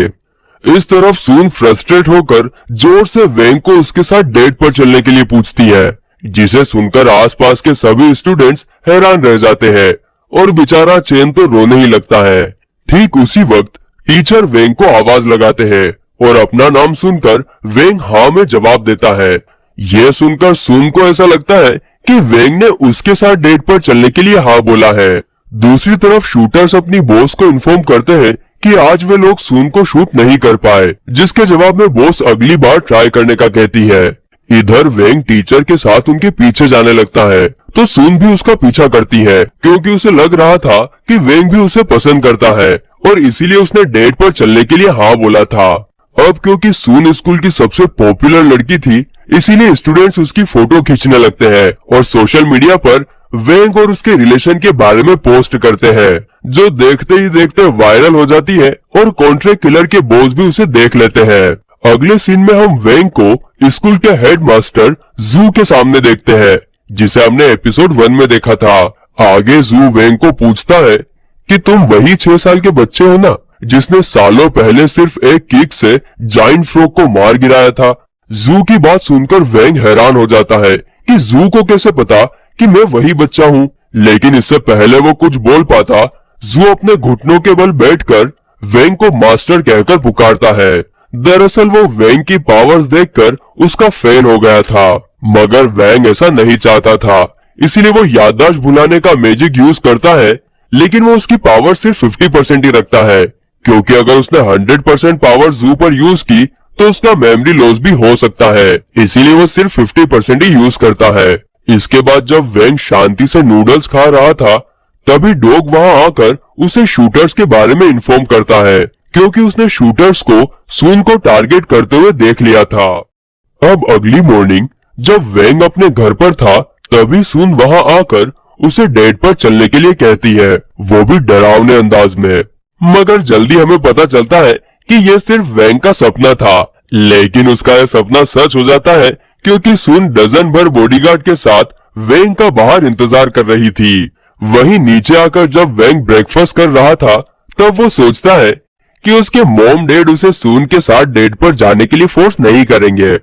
[SPEAKER 1] इस तरफ सुन फ्रस्ट्रेट होकर जोर से वैंग को उसके साथ डेट पर चलने के लिए पूछती है, जिसे सुनकर आसपास के सभी स्टूडेंट्स हैरान रह जाते हैं और बेचारा चेन तो रोने ही लगता है। ठीक उसी वक्त टीचर वैंग को आवाज लगाते हैं और अपना नाम सुनकर वैंग हाँ में जवाब देता है। यह सुनकर सुन को ऐसा लगता है कि वैंग ने उसके साथ डेट पर चलने के लिए हाँ बोला है। दूसरी तरफ शूटर्स अपनी बॉस को इन्फॉर्म करते हैं कि आज वे लोग सुन को शूट नहीं कर पाए, जिसके जवाब में बॉस अगली बार ट्राई करने का कहती है। इधर वैंग टीचर के साथ उनके पीछे जाने लगता है, तो सुन भी उसका पीछा करती है, क्योंकि उसे लग रहा था कि वैंग भी उसे पसंद करता है और इसीलिए उसने डेट पर चलने के लिए हाँ बोला था। अब क्योंकि सुन स्कूल की सबसे पॉपुलर लड़की थी, इसीलिए स्टूडेंट्स उसकी फोटो खींचने लगते हैं और सोशल मीडिया पर वैंग और उसके रिलेशन के बारे में पोस्ट करते हैं, जो देखते ही देखते वायरल हो जाती है और कॉन्ट्रैक्ट किलर के बॉस भी उसे देख लेते हैं। अगले सीन में हम वैंग को स्कूल के हेडमास्टर जू के सामने देखते हैं, जिसे हमने एपिसोड 1 में देखा था। आगे जू वैंग को पूछता है कि तुम वही 6 साल के बच्चे हो ना, जिसने सालों पहले सिर्फ एक किक से जाइंट फ्रॉग को मार गिराया था। जू की बात सुनकर वैंग हैरान हो जाता है कि जू को कैसे पता कि मैं वही बच्चा हूँ, लेकिन इससे पहले वो कुछ बोल पाता, जू अपने घुटनों के बल बैठकर वैंग को मास्टर कहकर पुकारता है। दरअसल वो वैंग की पावर्स देखकर उसका फैन हो गया था, मगर वैंग ऐसा नहीं चाहता था, इसीलिए वो याददाश्त भुलाने का मैजिक यूज करता है, लेकिन वो उसकी पावर सिर्फ 50% ही रखता है, क्योंकि अगर उसने 100% पावर जू पर यूज की तो उसका मेमोरी लॉस भी हो सकता है, इसीलिए वो सिर्फ 50% ही यूज करता है। इसके बाद जब वैंग शांति से नूडल्स खा रहा था, तभी डॉग वहां आकर उसे शूटर्स के बारे में इन्फॉर्म करता है, क्योंकि उसने शूटर्स को सुन को टारगेट करते हुए देख लिया था। अब अगली मॉर्निंग जब वैंग अपने घर पर था, तभी सुन वहां आकर उसे डेट पर चलने के लिए कहती है, वो भी डरावने अंदाज में। मगर जल्दी हमें पता चलता है कि यह सिर्फ वैंग का सपना था, लेकिन उसका यह सपना सच हो जाता है, क्योंकि सुन डजन भर बॉडीगार्ड के साथ वैंग का बाहर इंतजार कर रही थी। वहीं नीचे आकर जब वैंग ब्रेकफास्ट कर रहा था, तब वो सोचता है कि उसके मॉम डैड उसे सुन के साथ डेट पर जाने के लिए फोर्स नहीं करेंगे,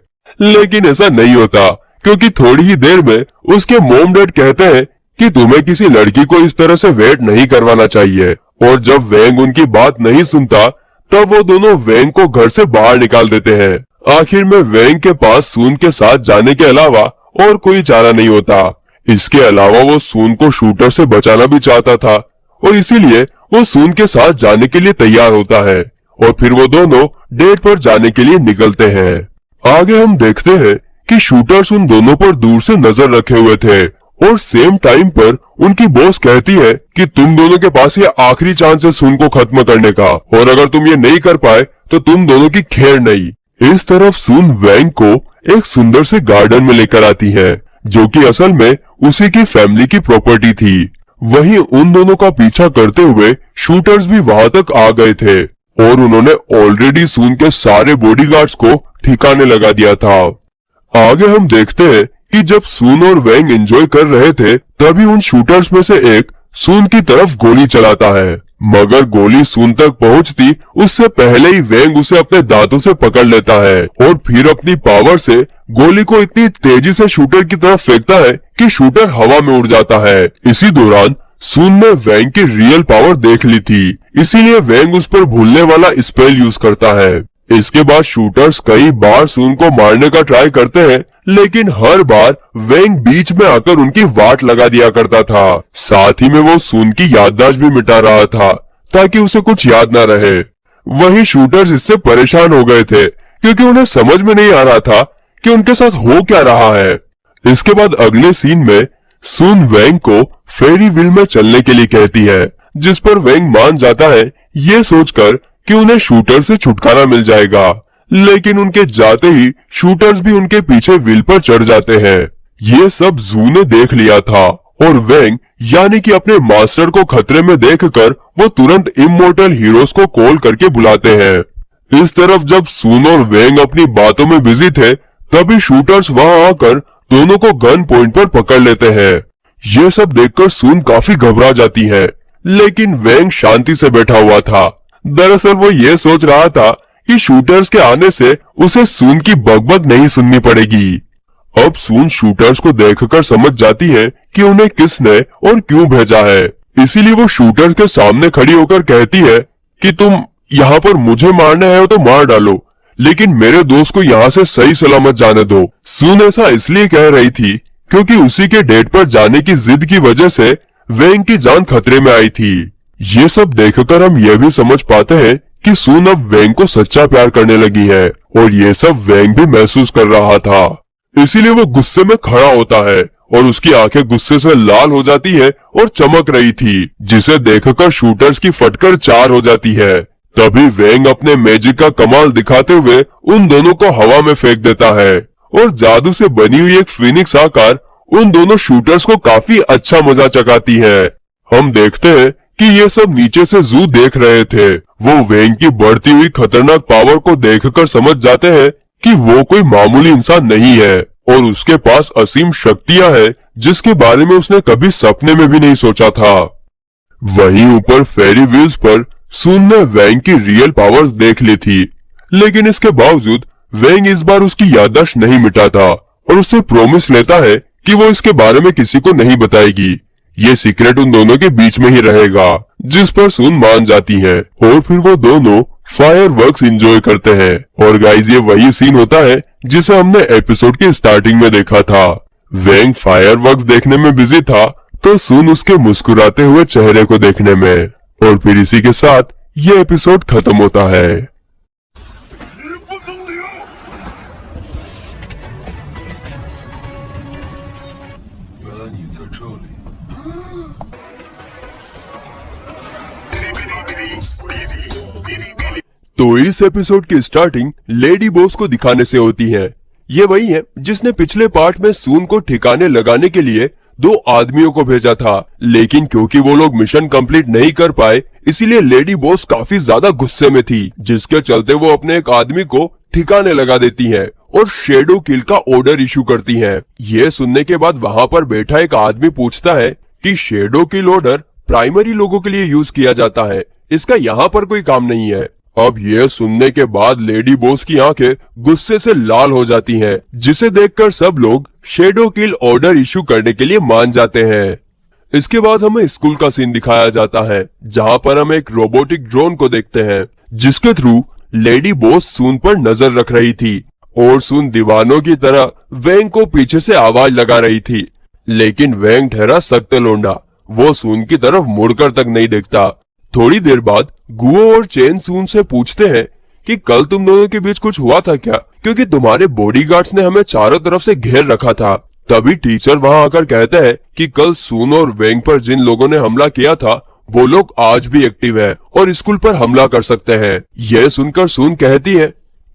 [SPEAKER 1] लेकिन ऐसा नहीं होता, क्योंकि थोड़ी ही देर में उसके मॉम डैड कहते हैं कि तुम्हें किसी लड़की को इस तरह से वेट नहीं करवाना चाहिए। और जब वैंग उनकी बात नहीं सुनता, तब वो दोनों वैंग को घर से बाहर निकाल देते हैं। आखिर में वैंग के पास सुन के साथ जाने के अलावा और कोई चारा नहीं होता। इसके अलावा वो सुन को शूटर से बचाना भी चाहता था और इसीलिए वो सुन के साथ जाने के लिए तैयार होता है और फिर वो दोनों डेट पर जाने के लिए निकलते हैं। आगे हम देखते हैं कि शूटर्स उन दोनों पर दूर से नजर रखे हुए थे और सेम टाइम पर उनकी बॉस कहती है कि तुम दोनों के पास ये आखिरी चांस है सुन को खत्म करने का, और अगर तुम ये नहीं कर पाए तो तुम दोनों की खैर नहीं। इस तरफ सुन वैंग को एक सुंदर से गार्डन में लेकर आती है, जो कि असल में उसी की फैमिली की प्रॉपर्टी थी। वहीं उन दोनों का पीछा करते हुए शूटर्स भी वहां तक आ गए थे और उन्होंने ऑलरेडी सुन के सारे बॉडीगार्ड्स को ठिकाने लगा दिया था। आगे हम देखते हैं कि जब सुन और वैंग एंजॉय कर रहे थे, तभी उन शूटर्स में से एक सुन की तरफ गोली चलाता है, मगर गोली सुन तक पहुंचती उससे पहले ही वैंग उसे अपने दांतों से पकड़ लेता है और फिर अपनी पावर से गोली को इतनी तेजी से शूटर की तरफ फेंकता है कि शूटर हवा में उड़ जाता है। इसी दौरान सून ने वैंग की रियल पावर देख ली थी, इसीलिए वैंग उस पर भूलने वाला स्पेल यूज करता है। इसके बाद शूटर्स कई बार सून को मारने का ट्राई करते हैं, लेकिन हर बार वैंग बीच में आकर उनकी वाट लगा दिया करता था। साथ ही में वो सून की याददाश्त भी मिटा रहा था ताकि उसे कुछ याद ना रहे। वहीं शूटर्स इससे परेशान हो गए थे क्योंकि उन्हें समझ में नहीं आ रहा था कि उनके साथ हो क्या रहा है। इसके बाद अगले सीन में सून वैंग को फेरी व्हील में चलने के लिए कहती है, जिस पर वैंग मान जाता है, ये सोचकर कि उन्हें शूटर से छुटकारा मिल जाएगा। लेकिन उनके जाते ही शूटर्स भी उनके पीछे व्हील पर चढ़ जाते हैं। ये सब जू ने देख लिया था और वैंग यानी कि अपने मास्टर को खतरे में देखकर वो तुरंत इमोर्टल हीरोज को कॉल करके बुलाते हैं। इस तरफ जब सून और वैंग अपनी बातों में बिजी थे, तभी शूटर्स वहां आकर दोनों को गन पॉइंट पर पकड़ लेते हैं। ये सब देखकर सून काफी घबरा जाती है, लेकिन वैंग शांति से बैठा हुआ था। दरअसल वो ये सोच रहा था कि शूटर्स के आने से उसे सून की बकबक नहीं सुननी पड़ेगी। अब सून शूटर्स को देखकर समझ जाती है कि उन्हें किसने और क्यों भेजा है, इसीलिए वो शूटर्स के सामने खड़ी होकर कहती है कि तुम यहाँ पर मुझे मारने आए हो तो मार डालो, लेकिन मेरे दोस्त को यहाँ से सही सलामत जाने दो। सून ऐसा इसलिए कह रही थी क्योंकि उसी के डेट पर जाने की जिद की वजह से वैंग की जान खतरे में आई थी। ये सब देखकर हम ये भी समझ पाते हैं कि सून अब वैंग को सच्चा प्यार करने लगी है और ये सब वैंग भी महसूस कर रहा था। इसीलिए वो गुस्से में खड़ा होता है और उसकी आंखें गुस्से से लाल हो जाती है और चमक रही थी, जिसे देखकर शूटर्स की फटकर 4 हो जाती है। तभी वैंग अपने मैजिक का कमाल दिखाते हुए उन दोनों को हवा में फेंक देता है और जादू से बनी हुई एक फीनिक्स आकार उन दोनों शूटर्स को काफी अच्छा मजा चकाती है। हम देखते हैं कि ये सब नीचे से जू देख रहे थे। वो वैंग की बढ़ती हुई खतरनाक पावर को देखकर समझ जाते हैं कि वो कोई मामूली इंसान नहीं है और उसके पास असीम शक्तियां हैं जिसके बारे में उसने कभी सपने में भी नहीं सोचा था। वहीं ऊपर फेरी व्हील्स पर सून ने वैंग की रियल पावर्स देख ली थी, लेकिन इसके बावजूद वैंग इस बार उसकी याददाश्त नहीं मिटाता और उससे प्रॉमिस लेता है कि वो इसके बारे में किसी को नहीं बताएगी। ये सीक्रेट उन दोनों के बीच में ही रहेगा, जिस पर सून मान जाती है और फिर वो दोनों फायरवर्क्स एंजॉय करते हैं। और गाइस, ये वही सीन होता है जिसे हमने एपिसोड की स्टार्टिंग में देखा था। वैंग फायरवर्क्स देखने में बिजी था तो सून उसके मुस्कुराते हुए चेहरे को देखने में। और फिर इसी के साथ ये एपिसोड खत्म होता है। तो इस एपिसोड की स्टार्टिंग लेडी बॉस को दिखाने से होती है। ये वही है जिसने पिछले पार्ट में सून को ठिकाने लगाने के लिए 2 आदमियों को भेजा था, लेकिन क्योंकि वो लोग मिशन कंप्लीट नहीं कर पाए, इसीलिए लेडी बॉस काफी ज्यादा गुस्से में थी, जिसके चलते वो अपने एक आदमी को ठिकाने लगा देती है और शेडो किल का ऑर्डर इशू करती है। ये सुनने के बाद वहाँ पर बैठा एक आदमी पूछता है कि शेडो किल ऑर्डर प्राइमरी लोगों के लिए यूज किया जाता है, इसका यहाँ पर कोई काम नहीं है। अब ये सुनने के बाद लेडी बॉस की आंखें गुस्से से लाल हो जाती हैं, जिसे देखकर सब लोग शेडो किल ऑर्डर इशू करने के लिए मान जाते हैं। इसके बाद हमें स्कूल का सीन दिखाया जाता है, जहां पर हम एक रोबोटिक ड्रोन को देखते हैं, जिसके थ्रू लेडी बॉस सून पर नजर रख रही थी और सून दीवानों की तरह वैंग को पीछे से आवाज लगा रही थी। लेकिन वैंग ठहरा सख्त लोंडा, वो सून की तरफ मुड़कर तक नहीं देखता। थोड़ी देर बाद गुओ और चेन सून से पूछते हैं कि कल तुम दोनों के बीच कुछ हुआ था क्या, क्योंकि तुम्हारे बॉडीगार्ड्स ने हमें चारों तरफ से घेर रखा था। तभी टीचर वहां आकर कहते हैं कि कल सून और वैंग पर जिन लोगों ने हमला किया था वो लोग आज भी एक्टिव है और स्कूल पर हमला कर सकते हैं। यह सुनकर सून कहती है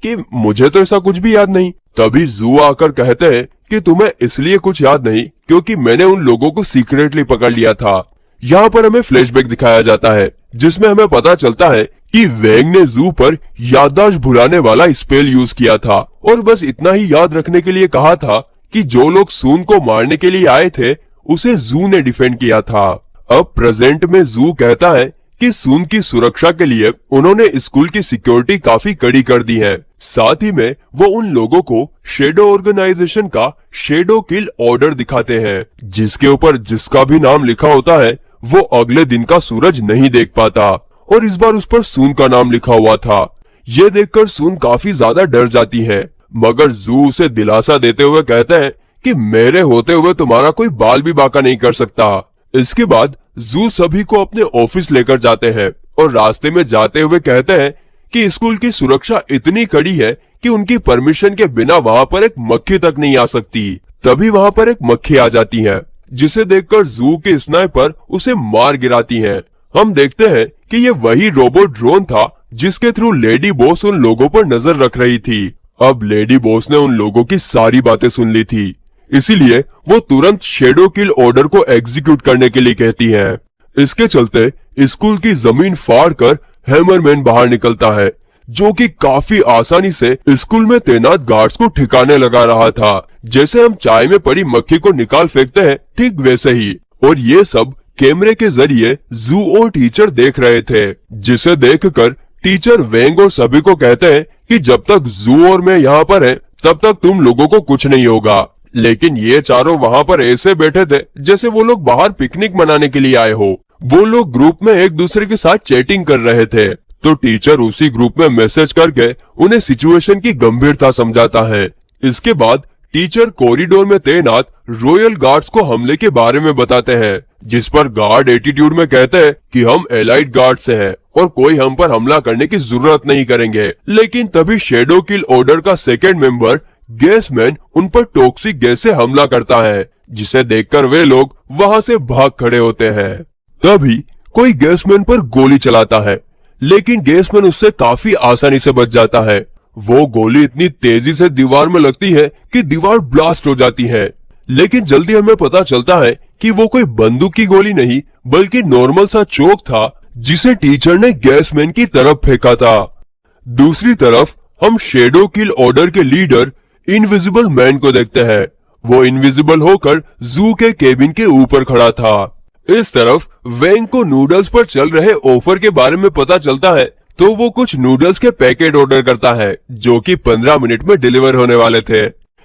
[SPEAKER 1] कि मुझे तो ऐसा कुछ भी याद नहीं। तभी जू आकर कहते हैं कि तुम्हें इसलिए कुछ याद नहीं क्योंकि मैंने उन लोगों को सीक्रेटली पकड़ लिया था। यहाँ पर हमें फ्लैशबैक दिखाया जाता है, जिसमें हमें पता चलता है कि वैंग ने जू पर याददाश्त भुलाने वाला स्पेल यूज किया था और बस इतना ही याद रखने के लिए कहा था कि जो लोग सून को मारने के लिए आए थे उसे जू ने डिफेंड किया था। अब प्रेजेंट में जू कहता है कि सून की सुरक्षा के लिए उन्होंने स्कूल की सिक्योरिटी काफी कड़ी कर दी है। साथ ही में वो उन लोगों को शेडो ऑर्गेनाइजेशन का शेडो किल ऑर्डर दिखाते हैं, जिसके ऊपर जिसका भी नाम लिखा होता है वो अगले दिन का सूरज नहीं देख पाता और इस बार उस पर सून का नाम लिखा हुआ था। ये देखकर सून काफी ज्यादा डर जाती है, मगर जू उसे दिलासा देते हुए कहते हैं कि मेरे होते हुए तुम्हारा कोई बाल भी बांका नहीं कर सकता। इसके बाद जू सभी को अपने ऑफिस लेकर जाते हैं और रास्ते में जाते हुए कहते हैं कि स्कूल की सुरक्षा इतनी कड़ी है कि उनकी परमिशन के बिना वहाँ पर एक मक्खी तक नहीं आ सकती। तभी वहाँ पर एक मक्खी आ जाती है, जिसे देखकर जू के स्नाइपर उसे मार गिराती हैं। हम देखते हैं कि ये वही रोबोट ड्रोन था जिसके थ्रू लेडी बॉस उन लोगों पर नजर रख रही थी। अब लेडी बॉस ने उन लोगों की सारी बातें सुन ली थी, इसीलिए वो तुरंत शैडो किल ऑर्डर को एग्जीक्यूट करने के लिए कहती है। इसके चलते स्कूल की जमीन फाड़कर हैमरमैन बाहर निकलता है, जो कि काफी आसानी से स्कूल में तैनात गार्ड्स को ठिकाने लगा रहा था। जैसे हम चाय में पड़ी मक्खी को निकाल फेंकते हैं, ठीक वैसे ही। और ये सब कैमरे के जरिए जू और टीचर देख रहे थे, जिसे देखकर टीचर वेंग और सभी को कहते हैं कि जब तक जू और मैं यहाँ पर हैं, तब तक तुम लोगों को कुछ नहीं होगा। लेकिन ये चारों वहाँ पर ऐसे बैठे थे जैसे वो लोग बाहर पिकनिक मनाने के लिए आए हो। वो लोग ग्रुप में एक दूसरे के साथ चैटिंग कर रहे थे, तो टीचर उसी ग्रुप में मैसेज करके उन्हें सिचुएशन की गंभीरता समझाता है। इसके बाद टीचर कॉरिडोर में तैनात रॉयल गार्ड्स को हमले के बारे में बताते हैं, जिस पर गार्ड एटीट्यूड में कहते हैं कि हम एलाइड गार्ड से हैं और कोई हम पर हमला करने की जरूरत नहीं करेंगे। लेकिन तभी शैडो किल ऑर्डर का सेकेंड मेंबर गैसमैन उन पर टॉक्सिक गैस से हमला करता है, जिसे देखकर वे लोग वहां से भाग खड़े होते हैं। तभी कोई गैसमैन पर गोली चलाता है, लेकिन गैसमैन उससे काफी आसानी से बच जाता है। वो गोली इतनी तेजी से दीवार में लगती है कि दीवार ब्लास्ट हो जाती है। लेकिन जल्दी हमें पता चलता है कि वो कोई बंदूक की गोली नहीं बल्कि नॉर्मल सा चोक था, जिसे टीचर ने गैसमैन की तरफ फेंका था। दूसरी तरफ हम शैडो किल ऑर्डर के लीडर इनविजिबल मैन को देखते हैं। वो इनविजिबल होकर जू के केबिन के ऊपर खड़ा था। इस तरफ वेंग को नूडल्स पर चल रहे ऑफर के बारे में पता चलता है, तो वो कुछ नूडल्स के पैकेट ऑर्डर करता है, जो कि 15 मिनट में डिलीवर होने वाले थे।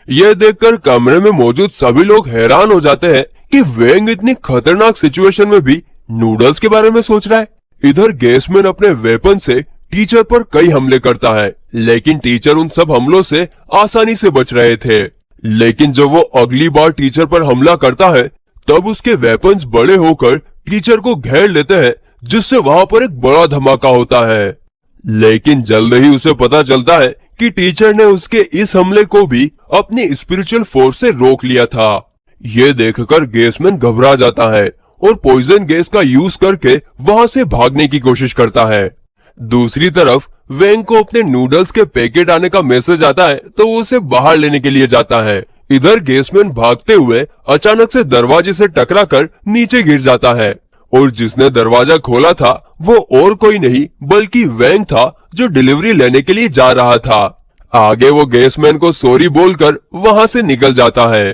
[SPEAKER 1] यह देखकर कमरे में मौजूद सभी लोग हैरान हो जाते हैं कि वेंग इतनी खतरनाक सिचुएशन में भी नूडल्स के बारे में सोच रहा है। इधर गैसमैन अपने वेपन से टीचर पर कई हमले करता है, लेकिन टीचर उन सब हमलों से आसानी से बच रहे थे। लेकिन जब वो अगली बार टीचर पर हमला करता है, तब उसके वेपन्स बड़े होकर टीचर को घेर लेते हैं, जिससे वहां पर एक बड़ा धमाका होता है। लेकिन जल्द ही उसे पता चलता है कि टीचर ने उसके इस हमले को भी अपनी स्पिरिचुअल फोर्स से रोक लिया था। ये देखकर गैसमैन घबरा जाता है और पॉइजन गैस का यूज करके वहां से भागने की कोशिश करता है। दूसरी तरफ वेंग को अपने नूडल्स के पैकेट आने का मैसेज आता है, तो वो उसे बाहर लेने के लिए जाता है। इधर गैसमैन भागते हुए अचानक से दरवाजे से टकराकर नीचे गिर जाता है, और जिसने दरवाजा खोला था वो और कोई नहीं बल्कि वेंग था, जो डिलीवरी लेने के लिए जा रहा था। आगे वो गैसमैन को सॉरी बोलकर वहां से निकल जाता है।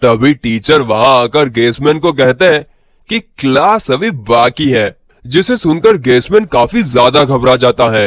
[SPEAKER 1] तभी टीचर वहां आकर गैसमैन को कहते हैं कि क्लास अभी बाकी है, जिसे सुनकर गैसमैन काफी ज्यादा घबरा जाता है।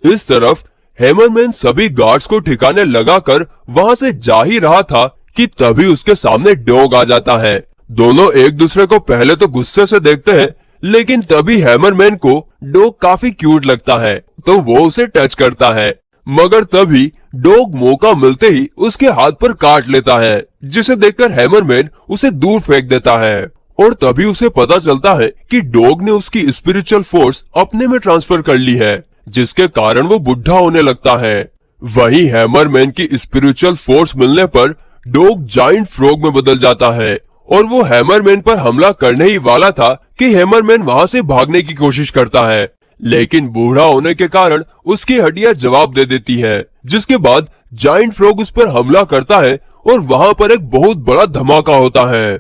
[SPEAKER 1] इस तरफ हैमरमैन सभी गार्ड्स को ठिकाने लगाकर वहां से जा ही रहा था कि तभी उसके सामने डॉग आ जाता है। दोनों एक दूसरे को पहले तो गुस्से से देखते हैं, लेकिन तभी हैमरमैन को डॉग काफी क्यूट लगता है, तो वो उसे टच करता है। मगर तभी डॉग मौका मिलते ही उसके हाथ पर काट लेता है, जिसे देखकर हैमरमैन उसे दूर फेंक देता है। और तभी उसे पता चलता है कि डॉग ने उसकी स्पिरिचुअल फोर्स अपने में ट्रांसफर कर ली है, जिसके कारण वो बुढ़ा होने लगता है। वहीं हैमरमैन की स्पिरिचुअल फोर्स मिलने पर डॉग जायंट फ्रॉग में बदल जाता है, और वो हैमरमैन पर हमला करने ही वाला था कि हैमरमैन वहां से भागने की कोशिश करता है, लेकिन बूढ़ा होने के कारण उसकी हड्डियां जवाब दे देती है, जिसके बाद जायंट फ्रॉग उस पर हमला करता है और वहां पर एक बहुत बड़ा धमाका होता है।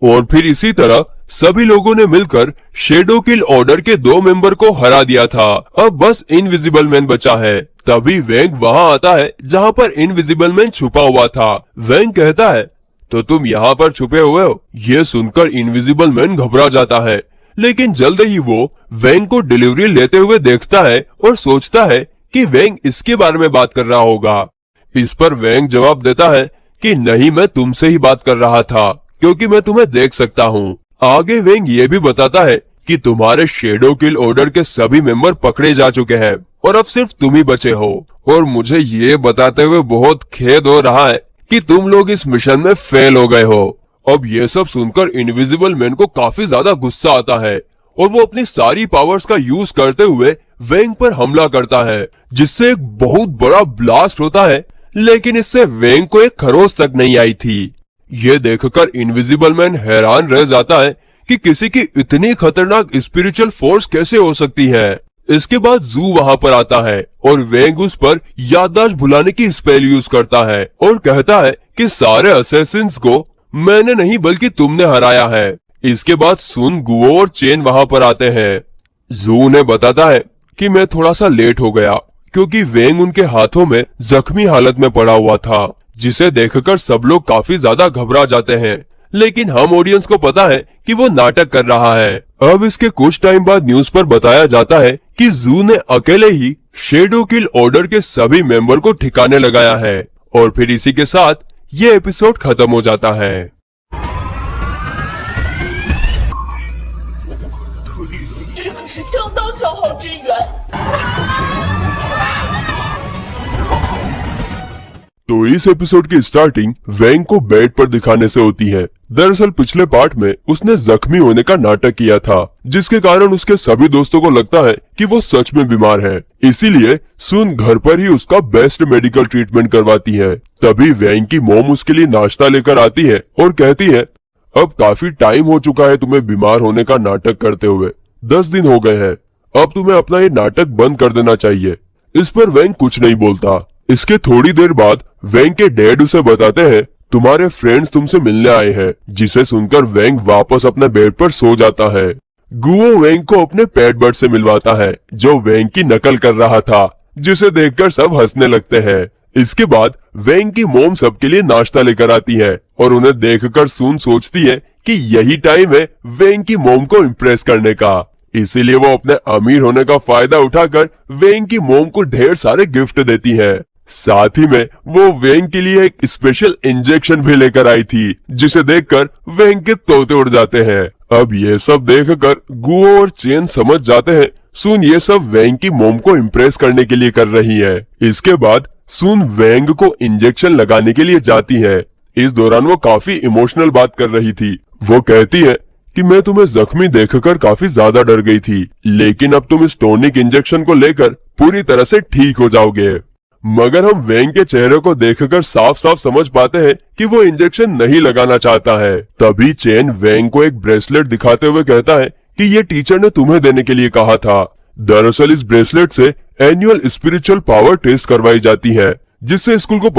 [SPEAKER 1] और फिर इसी तरह सभी लोगों ने मिलकर शैडो किल ऑर्डर के 2 मेंबर को हरा दिया था। अब बस इनविजिबल मैन बचा है। तभी वेंग वहां आता है जहां पर इनविजिबल मैन छुपा हुआ था। वेंग कहता है, तो तुम यहाँ पर छुपे हुए हो? ये सुनकर इनविजिबल मैन घबरा जाता है, लेकिन जल्द ही वो वेंग को डिलीवरी लेते हुए देखता है और सोचता है कि वेंग इसके बारे में बात कर रहा होगा। इस पर वेंग जवाब देता है कि नहीं, मैं तुमसे ही बात कर रहा था, क्योंकि मैं तुम्हें देख सकता हूँ। आगे वेंग ये भी बताता है कि तुम्हारे शेडो किल ऑर्डर के सभी मेंबर पकड़े जा चुके हैं और अब सिर्फ तुम ही बचे हो। और मुझे ये बताते हुए बहुत खेद हो रहा है कि तुम लोग इस मिशन में फेल हो गए हो। अब ये सब सुनकर इनविजिबल मैन को काफी ज्यादा गुस्सा आता है और वो अपनी सारी पावर्स का यूज करते हुए वेंग पर हमला करता है, जिससे एक बहुत बड़ा ब्लास्ट होता है, लेकिन इससे वेंग को एक खरोच तक नहीं आई थी। ये देखकर इनविजिबल मैन हैरान रह जाता है कि किसी की इतनी खतरनाक स्पिरिचुअल फोर्स कैसे हो सकती है। इसके बाद जू वहां पर आता है और वेंग उस पर याददाश्त भुलाने की स्पेल यूज करता है और कहता है कि सारे असैसिन्स को मैंने नहीं बल्कि तुमने हराया है। इसके बाद सुन, गुओ और चेन वहां पर आते हैं। जू ने बताता है कि मैं थोड़ा सा लेट हो गया क्योंकि वेंग उनके हाथों में जख्मी हालत में पड़ा हुआ था, जिसे देखकर सब लोग काफी ज्यादा घबरा जाते हैं। लेकिन हम ऑडियंस को पता है कि वो नाटक कर रहा है। अब इसके कुछ टाइम बाद न्यूज पर बताया जाता है कि जू ने अकेले ही शेडो किल ऑर्डर के सभी मेंबर को ठिकाने लगाया है और फिर इसी के साथ ये एपिसोड खत्म हो जाता है। तो इस एपिसोड की स्टार्टिंग वेंग को बेड पर दिखाने से होती है। दरअसल पिछले पार्ट में उसने जख्मी होने का नाटक किया था, जिसके कारण उसके सभी दोस्तों को लगता है कि वो सच में बीमार है। इसीलिए सुन घर पर ही उसका बेस्ट मेडिकल ट्रीटमेंट करवाती है। तभी वेंग की मॉम उसके लिए नाश्ता लेकर आती है और कहती है, अब काफी टाइम हो चुका है तुम्हें बीमार होने का नाटक करते हुए, 10 दिन हो गए हैं, अब तुम्हें अपना ये नाटक बंद कर देना चाहिए। इस पर वेंग कुछ नहीं बोलता। इसके थोड़ी देर बाद वेंग के डैड उसे बताते हैं, तुम्हारे फ्रेंड्स तुमसे मिलने आए हैं, जिसे सुनकर वेंग वापस अपने बेड पर सो जाता है। गुओ वेंग को अपने पेट बर्ड से मिलवाता है, जो वेंग की नकल कर रहा था, जिसे देखकर सब हंसने लगते हैं। इसके बाद वेंग की मोम सबके लिए नाश्ता लेकर आती है और उन्हें देखकर सुन सोचती है कि यही टाइम है वेंग की मोम को इम्प्रेस करने का। इसीलिए वो अपने अमीर होने का फायदा उठाकर वेंग की मोम को ढेर सारे गिफ्ट देती है। साथ ही में वो वेंग के लिए एक स्पेशल इंजेक्शन भी लेकर आई थी, जिसे देखकर वेंग के तोते उड़ जाते हैं। अब ये सब देखकर गुओ और चेन समझ जाते हैं सुन ये सब वेंग की मोम को इम्प्रेस करने के लिए कर रही है। इसके बाद सुन वेंग को इंजेक्शन लगाने के लिए जाती है। इस दौरान वो काफी इमोशनल बात कर रही थी। वो कहती है कि मैं तुम्हें जख्मी देखकर काफी ज्यादा डर गई थी, लेकिन अब तुम इस टॉनिक इंजेक्शन को लेकर पूरी तरह से ठीक हो जाओगे। मगर हम वेंग के चेहरे को देखकर साफ साफ समझ पाते हैं कि वो इंजेक्शन नहीं लगाना चाहता है। तभी चेन वेंग को एक ब्रेसलेट दिखाते हुए कहता है कि ये टीचर ने तुम्हें देने के लिए कहा था। दरअसल इस ब्रेसलेट से एनुअल स्पिरिचुअल पावर टेस्ट करवाई जाती है, जिससे स्कूल को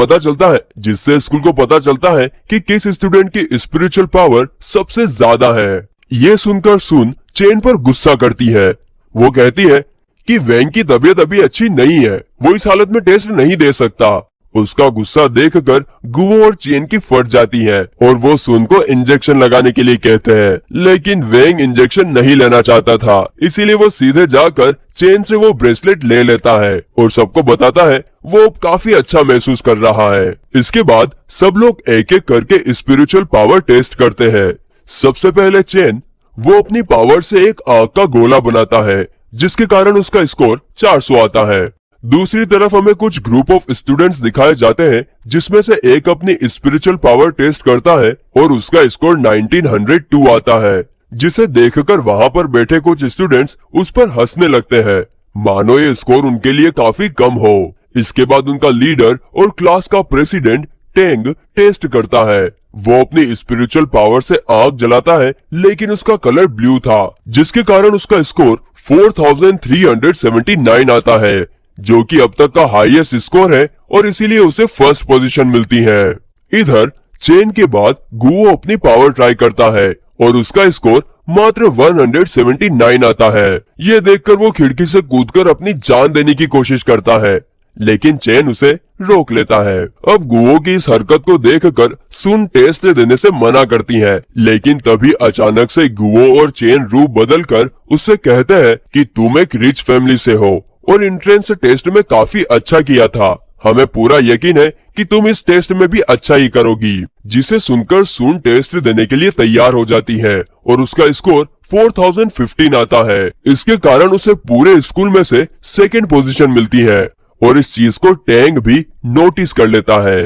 [SPEAKER 1] पता चलता है कि किस स्टूडेंट की स्पिरिचुअल पावर सबसे ज्यादा है। ये सुनकर सुन चेन पर गुस्सा करती है। वो कहती है कि वेंग की तबीयत अभी अच्छी नहीं है, वो इस हालत में टेस्ट नहीं दे सकता। उसका गुस्सा देखकर गुओ और चेन की फट जाती है और वो सुन को इंजेक्शन लगाने के लिए कहते हैं, लेकिन वेंग इंजेक्शन नहीं लेना चाहता था, इसीलिए वो सीधे जाकर चेन से वो ब्रेसलेट ले लेता है और सबको बताता है वो काफी अच्छा महसूस कर रहा है। इसके बाद सब लोग एक एक करके स्पिरिचुअल पावर टेस्ट करते हैं। सबसे पहले चेन वो अपनी पावर से एक आग का गोला बनाता है, जिसके कारण उसका स्कोर 400 आता है। दूसरी तरफ हमें कुछ ग्रुप ऑफ स्टूडेंट्स दिखाए जाते हैं, जिसमें से एक अपनी स्पिरिचुअल पावर टेस्ट करता है और उसका स्कोर 1902 आता है, जिसे देखकर वहां पर बैठे कुछ स्टूडेंट्स उस पर हंसने लगते हैं, मानो ये स्कोर उनके लिए काफी कम हो। इसके बाद उनका लीडर और क्लास का प्रेसिडेंट टेंग टेस्ट करता है। वो अपनी स्पिरिचुअल पावर से आग जलाता है, लेकिन उसका कलर ब्लू था, जिसके कारण उसका स्कोर 4379 आता है, जो कि अब तक का हाईएस्ट स्कोर है और इसीलिए उसे फर्स्ट पोजीशन मिलती है। इधर चेन के बाद गुओ अपनी पावर ट्राई करता है और उसका स्कोर मात्र 179 आता है। ये देखकर वो खिड़की से कूदकर अपनी जान देने की कोशिश करता है, लेकिन चेन उसे रोक लेता है। अब गुओ की इस हरकत को देखकर सुन टेस्ट देने से मना करती है, लेकिन तभी अचानक से गुओ और चेन रूप बदलकर उससे कहते हैं कि तुम एक रिच फैमिली से हो और एंट्रेंस टेस्ट में काफी अच्छा किया था, हमें पूरा यकीन है कि तुम इस टेस्ट में भी अच्छा ही करोगी। जिसे सुनकर सुन टेस्ट देने के लिए तैयार हो जाती है और उसका स्कोर 4015 आता है। इसके कारण उसे पूरे स्कूल में से सेकंड पोजीशन मिलती है और इस चीज को टैंग भी नोटिस कर लेता है।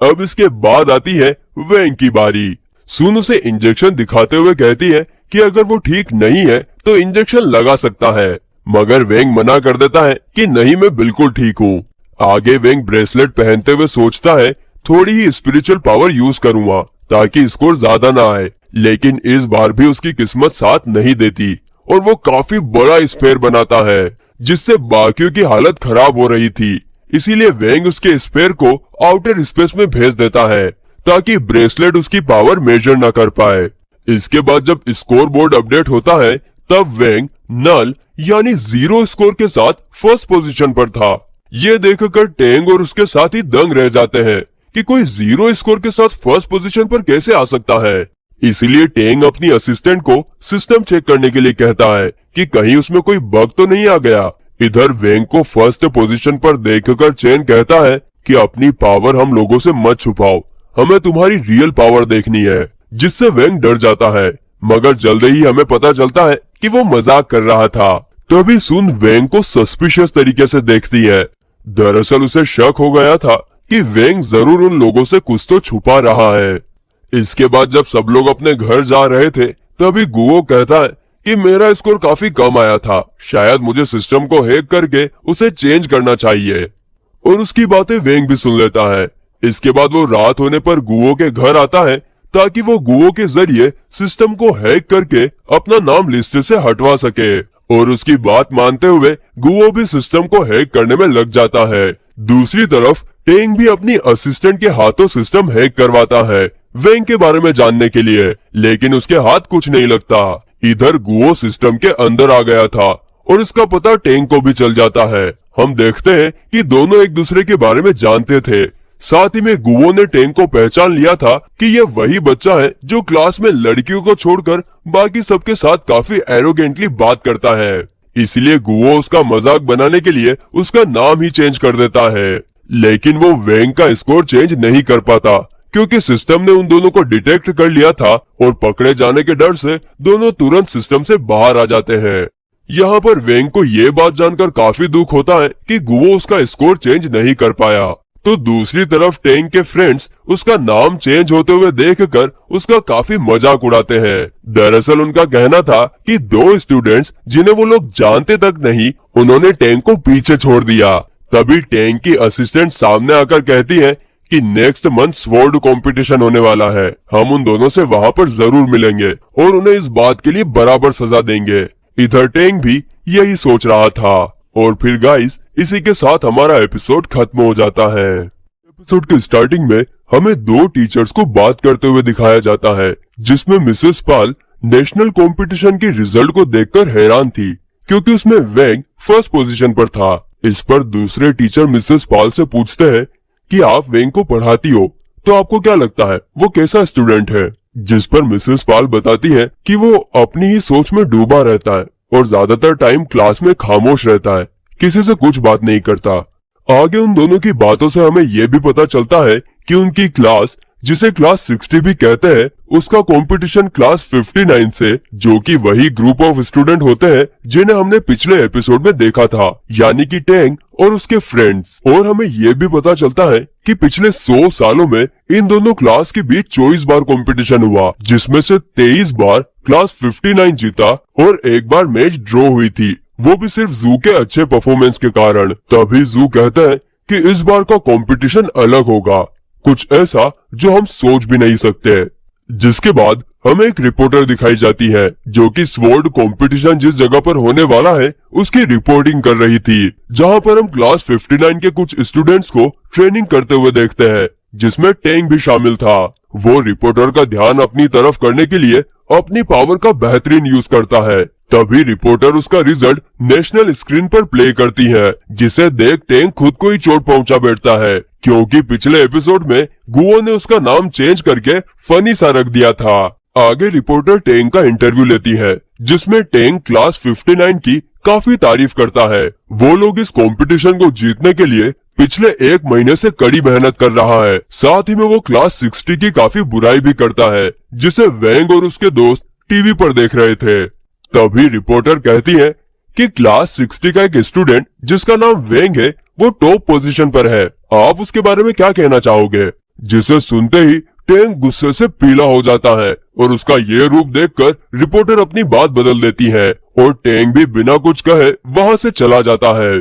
[SPEAKER 1] अब इसके बाद आती है वेंग की बारी। सुन उसे इंजेक्शन दिखाते हुए कहती है कि अगर वो ठीक नहीं है तो इंजेक्शन लगा सकता है, मगर वेंग मना कर देता है कि नहीं, मैं बिल्कुल ठीक हूँ। आगे वेंग ब्रेसलेट पहनते हुए सोचता है थोड़ी ही स्पिरिचुअल पावर यूज करूंगा ताकि स्कोर ज्यादा ना आए, लेकिन इस बार भी उसकी किस्मत साथ नहीं देती और वो काफी बड़ा स्फेयर बनाता है जिससे बाकियों की हालत खराब हो रही थी। इसीलिए वेंग उसके स्फेयर को आउटर स्पेस में भेज देता है ताकि ब्रेसलेट उसकी पावर मेजर न कर पाए। इसके बाद जब स्कोर बोर्ड अपडेट होता है तब वेंग नल यानी 0 स्कोर के साथ फर्स्ट पोजीशन पर था। ये देखकर टेंग और उसके साथी दंग रह जाते हैं कि कोई 0 स्कोर के साथ फर्स्ट पोजीशन पर कैसे आ सकता है। इसीलिए टेंग अपनी असिस्टेंट को सिस्टम चेक करने के लिए कहता है कि कहीं उसमें कोई बग तो नहीं आ गया। इधर वेंग को फर्स्ट पोजीशन पर देखकर चेन कहता है कि अपनी पावर हम लोगों से मत छुपाओ, हमें तुम्हारी रियल पावर देखनी है, जिससे वेंग डर जाता है। मगर जल्द ही हमें पता चलता है कि वो मजाक कर रहा था। तभी सुन वेंग को सस्पिशियस तरीके से देखती है। दरअसल उसे शक हो गया था कि वेंग जरूर उन लोगों से कुछ तो छुपा रहा है। इसके बाद जब सब लोग अपने घर जा रहे थे तभी गुओ कहता है कि मेरा स्कोर काफी कम आया था, शायद मुझे सिस्टम को हैक करके उसे चेंज करना चाहिए। और उसकी बातें वेंग भी सुन लेता है। इसके बाद वो रात होने पर गुओ के घर आता है ताकि वो गुओ के जरिए सिस्टम को हैक करके अपना नाम लिस्ट से हटवा सके। और उसकी बात मानते हुए गुओ भी सिस्टम को हैक करने में लग जाता है। दूसरी तरफ टेंग भी अपनी असिस्टेंट के हाथों सिस्टम हैक करवाता है वेंग के बारे में जानने के लिए, लेकिन उसके हाथ कुछ नहीं लगता। इधर गुओ सिस्टम के अंदर आ गया था और इसका पता टेंग को भी चल जाता है। हम देखते हैं कि दोनों एक दूसरे के बारे में जानते थे। साथ ही में गुओ ने टेंग को पहचान लिया था कि यह वही बच्चा है जो क्लास में लड़कियों को छोड़कर बाकी सबके साथ काफी एरोगेंटली बात करता है। इसलिए गुओ उसका मजाक बनाने के लिए उसका नाम ही चेंज कर देता है। लेकिन वो वेंग का स्कोर चेंज नहीं कर पाता क्योंकि सिस्टम ने उन दोनों को डिटेक्ट कर लिया था और पकड़े जाने के डर से दोनों तुरंत सिस्टम से बाहर आ जाते हैं। यहाँ पर वेंग को ये बात जानकर काफी दुख होता है कि गुओ उसका स्कोर चेंज नहीं कर पाया। तो दूसरी तरफ टेंग के फ्रेंड्स उसका नाम चेंज होते हुए देखकर उसका काफी मजाक उड़ाते हैं। दरअसल उनका कहना था कि 2 स्टूडेंट्स जिन्हें वो लोग जानते तक नहीं, उन्होंने टेंग को पीछे छोड़ दिया। तभी टेंग की असिस्टेंट सामने आकर कहती है कि नेक्स्ट मंथ स्वॉर्ड कंपटीशन होने वाला है, हम उन दोनों से वहाँ पर जरूर मिलेंगे और उन्हें इस बात के लिए बराबर सजा देंगे। इधर टेंग भी यही सोच रहा था। और फिर गाइस, इसी के साथ हमारा एपिसोड खत्म हो जाता है। एपिसोड के स्टार्टिंग में हमें 2 टीचर्स को बात करते हुए दिखाया जाता है, जिसमें मिसेस पाल नेशनल कंपटीशन के रिजल्ट को देखकर हैरान थी क्योंकि उसमें वेंग फर्स्ट पोजीशन पर था। इस पर दूसरे टीचर मिसेस पाल से पूछते हैं कि आप वेंग को पढ़ाती हो तो आपको क्या लगता है वो कैसा स्टूडेंट है। जिस पर मिसेस पाल बताती है कि वो अपनी ही सोच में डूबा रहता है और ज्यादातर टाइम क्लास में खामोश रहता है, किसी से कुछ बात नहीं करता। आगे उन दोनों की बातों से हमें ये भी पता चलता है कि उनकी क्लास, जिसे क्लास 60 भी कहते हैं, उसका कंपटीशन क्लास 59 से, जो कि वही ग्रुप ऑफ स्टूडेंट होते हैं जिन्हें हमने पिछले एपिसोड में देखा था, यानी कि टेंग और उसके फ्रेंड्स। और हमें ये भी पता चलता है कि पिछले 100 सालों में इन दोनों क्लास के बीच 24 बार कंपटीशन हुआ, जिसमें से 23 बार क्लास 59 जीता और 1 बार मैच ड्रॉ हुई थी, वो भी सिर्फ जू के अच्छे परफॉर्मेंस के कारण। तभी जू कहता है कि इस बार का कंपटीशन अलग होगा, कुछ ऐसा जो हम सोच भी नहीं सकते। जिसके बाद हमें एक रिपोर्टर दिखाई जाती है जो कि स्वॉर्ड कंपटीशन जिस जगह पर होने वाला है उसकी रिपोर्टिंग कर रही थी, जहां पर हम क्लास 59 के कुछ स्टूडेंट्स को ट्रेनिंग करते हुए देखते हैं, जिसमें टेंग भी शामिल था। वो रिपोर्टर का ध्यान अपनी तरफ करने के लिए अपनी पावर का बेहतरीन यूज करता है। तभी रिपोर्टर उसका रिजल्ट नेशनल स्क्रीन पर प्ले करती है, जिसे देख टेंग खुद को ही चोट पहुंचा बैठता है क्योंकि पिछले एपिसोड में गुओ ने उसका नाम चेंज करके फनी सा रख दिया था। आगे रिपोर्टर टेंग का इंटरव्यू लेती है, जिसमें टेंग क्लास 59 की काफी तारीफ करता है। वो लोग इस कंपटीशन को जीतने के लिए पिछले 1 महीने से कड़ी मेहनत कर रहा है। साथ ही में वो क्लास 60 की काफी बुराई भी करता है, जिसे वेंग और उसके दोस्त टीवी पर देख रहे थे। तभी रिपोर्टर कहती है कि क्लास 60 का एक स्टूडेंट जिसका नाम वेंग है वो टॉप पोजीशन पर है। आप उसके बारे में क्या कहना चाहोगे? जिसे सुनते ही टेंग गुस्से से पीला हो जाता है और उसका ये रूप देखकर रिपोर्टर अपनी बात बदल देती है और टेंग भी बिना कुछ कहे वहां से चला जाता है।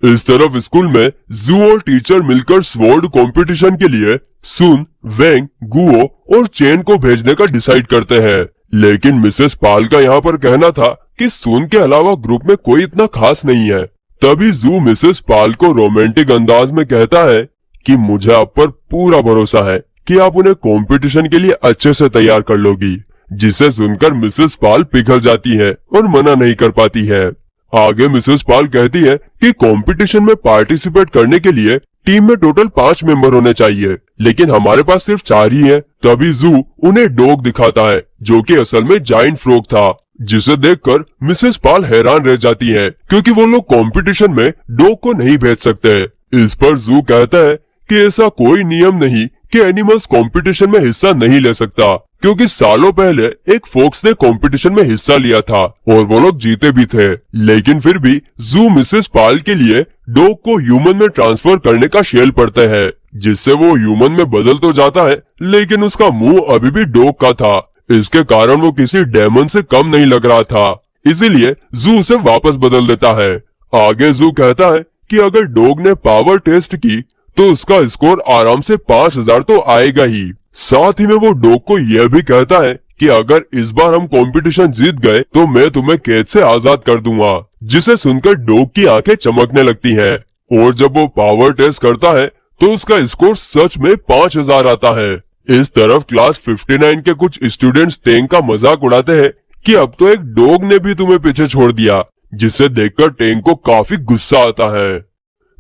[SPEAKER 1] इस तरफ स्कूल में जू और टीचर मिलकर स्वॉर्ड कंपटीशन के लिए सुन, वेंग, गुओ और चेन को भेजने का डिसाइड करते हैं। लेकिन मिसेस पाल का यहाँ पर कहना था कि सुन के अलावा ग्रुप में कोई इतना खास नहीं है। तभी जू मिसेस पाल को रोमांटिक अंदाज में कहता है कि मुझे आप पर पूरा भरोसा है कि आप उन्हें कंपटीशन के लिए अच्छे से तैयार कर लोगी। जिसे सुनकर मिसेस पाल पिघल जाती है और मना नहीं कर पाती है। आगे मिसेस पाल कहती है कि कंपटीशन में पार्टिसिपेट करने के लिए टीम में टोटल 5 मेंबर होने चाहिए, लेकिन हमारे पास सिर्फ 4 ही हैं। तभी जू उन्हें डॉग दिखाता है जो कि असल में जायंट फ्रॉग था, जिसे देखकर मिसेस पाल हैरान रह जाती है क्योंकि वो लोग कंपटीशन में डॉग को नहीं भेज सकते। इस पर जू कहता है कि ऐसा कोई नियम नहीं कि एनिमल्स कंपटीशन में हिस्सा नहीं ले सकता, क्योंकि सालों पहले एक फॉक्स ने कंपटीशन में हिस्सा लिया था और वो लोग जीते भी थे। लेकिन फिर भी जू मिसेस पाल के लिए डॉग को ह्यूमन में ट्रांसफर करने का शेल पड़ता है, जिससे वो ह्यूमन में बदल तो जाता है लेकिन उसका मुंह अभी भी डॉग का था। इसके कारण वो किसी डेमन से कम नहीं लग रहा था, इसीलिए जू उसे वापस बदल देता है। आगे जू कहता है कि अगर डॉग ने पावर टेस्ट की तो उसका स्कोर आराम से 5000 तो आएगा ही। साथ ही में वो डॉग को यह भी कहता है कि अगर इस बार हम कंपटीशन जीत गए तो मैं तुम्हें कैद से आजाद कर दूंगा। जिसे सुनकर डॉग की आंखें चमकने लगती हैं और जब वो पावर टेस्ट करता है तो उसका स्कोर सच में 5000 आता है। इस तरफ क्लास 59 के कुछ स्टूडेंट्स टेंग का मजाक उड़ाते हैं कि अब तो एक डॉग ने भी तुम्हें पीछे छोड़ दिया, जिसे देखकर टेंग को काफी गुस्सा आता है।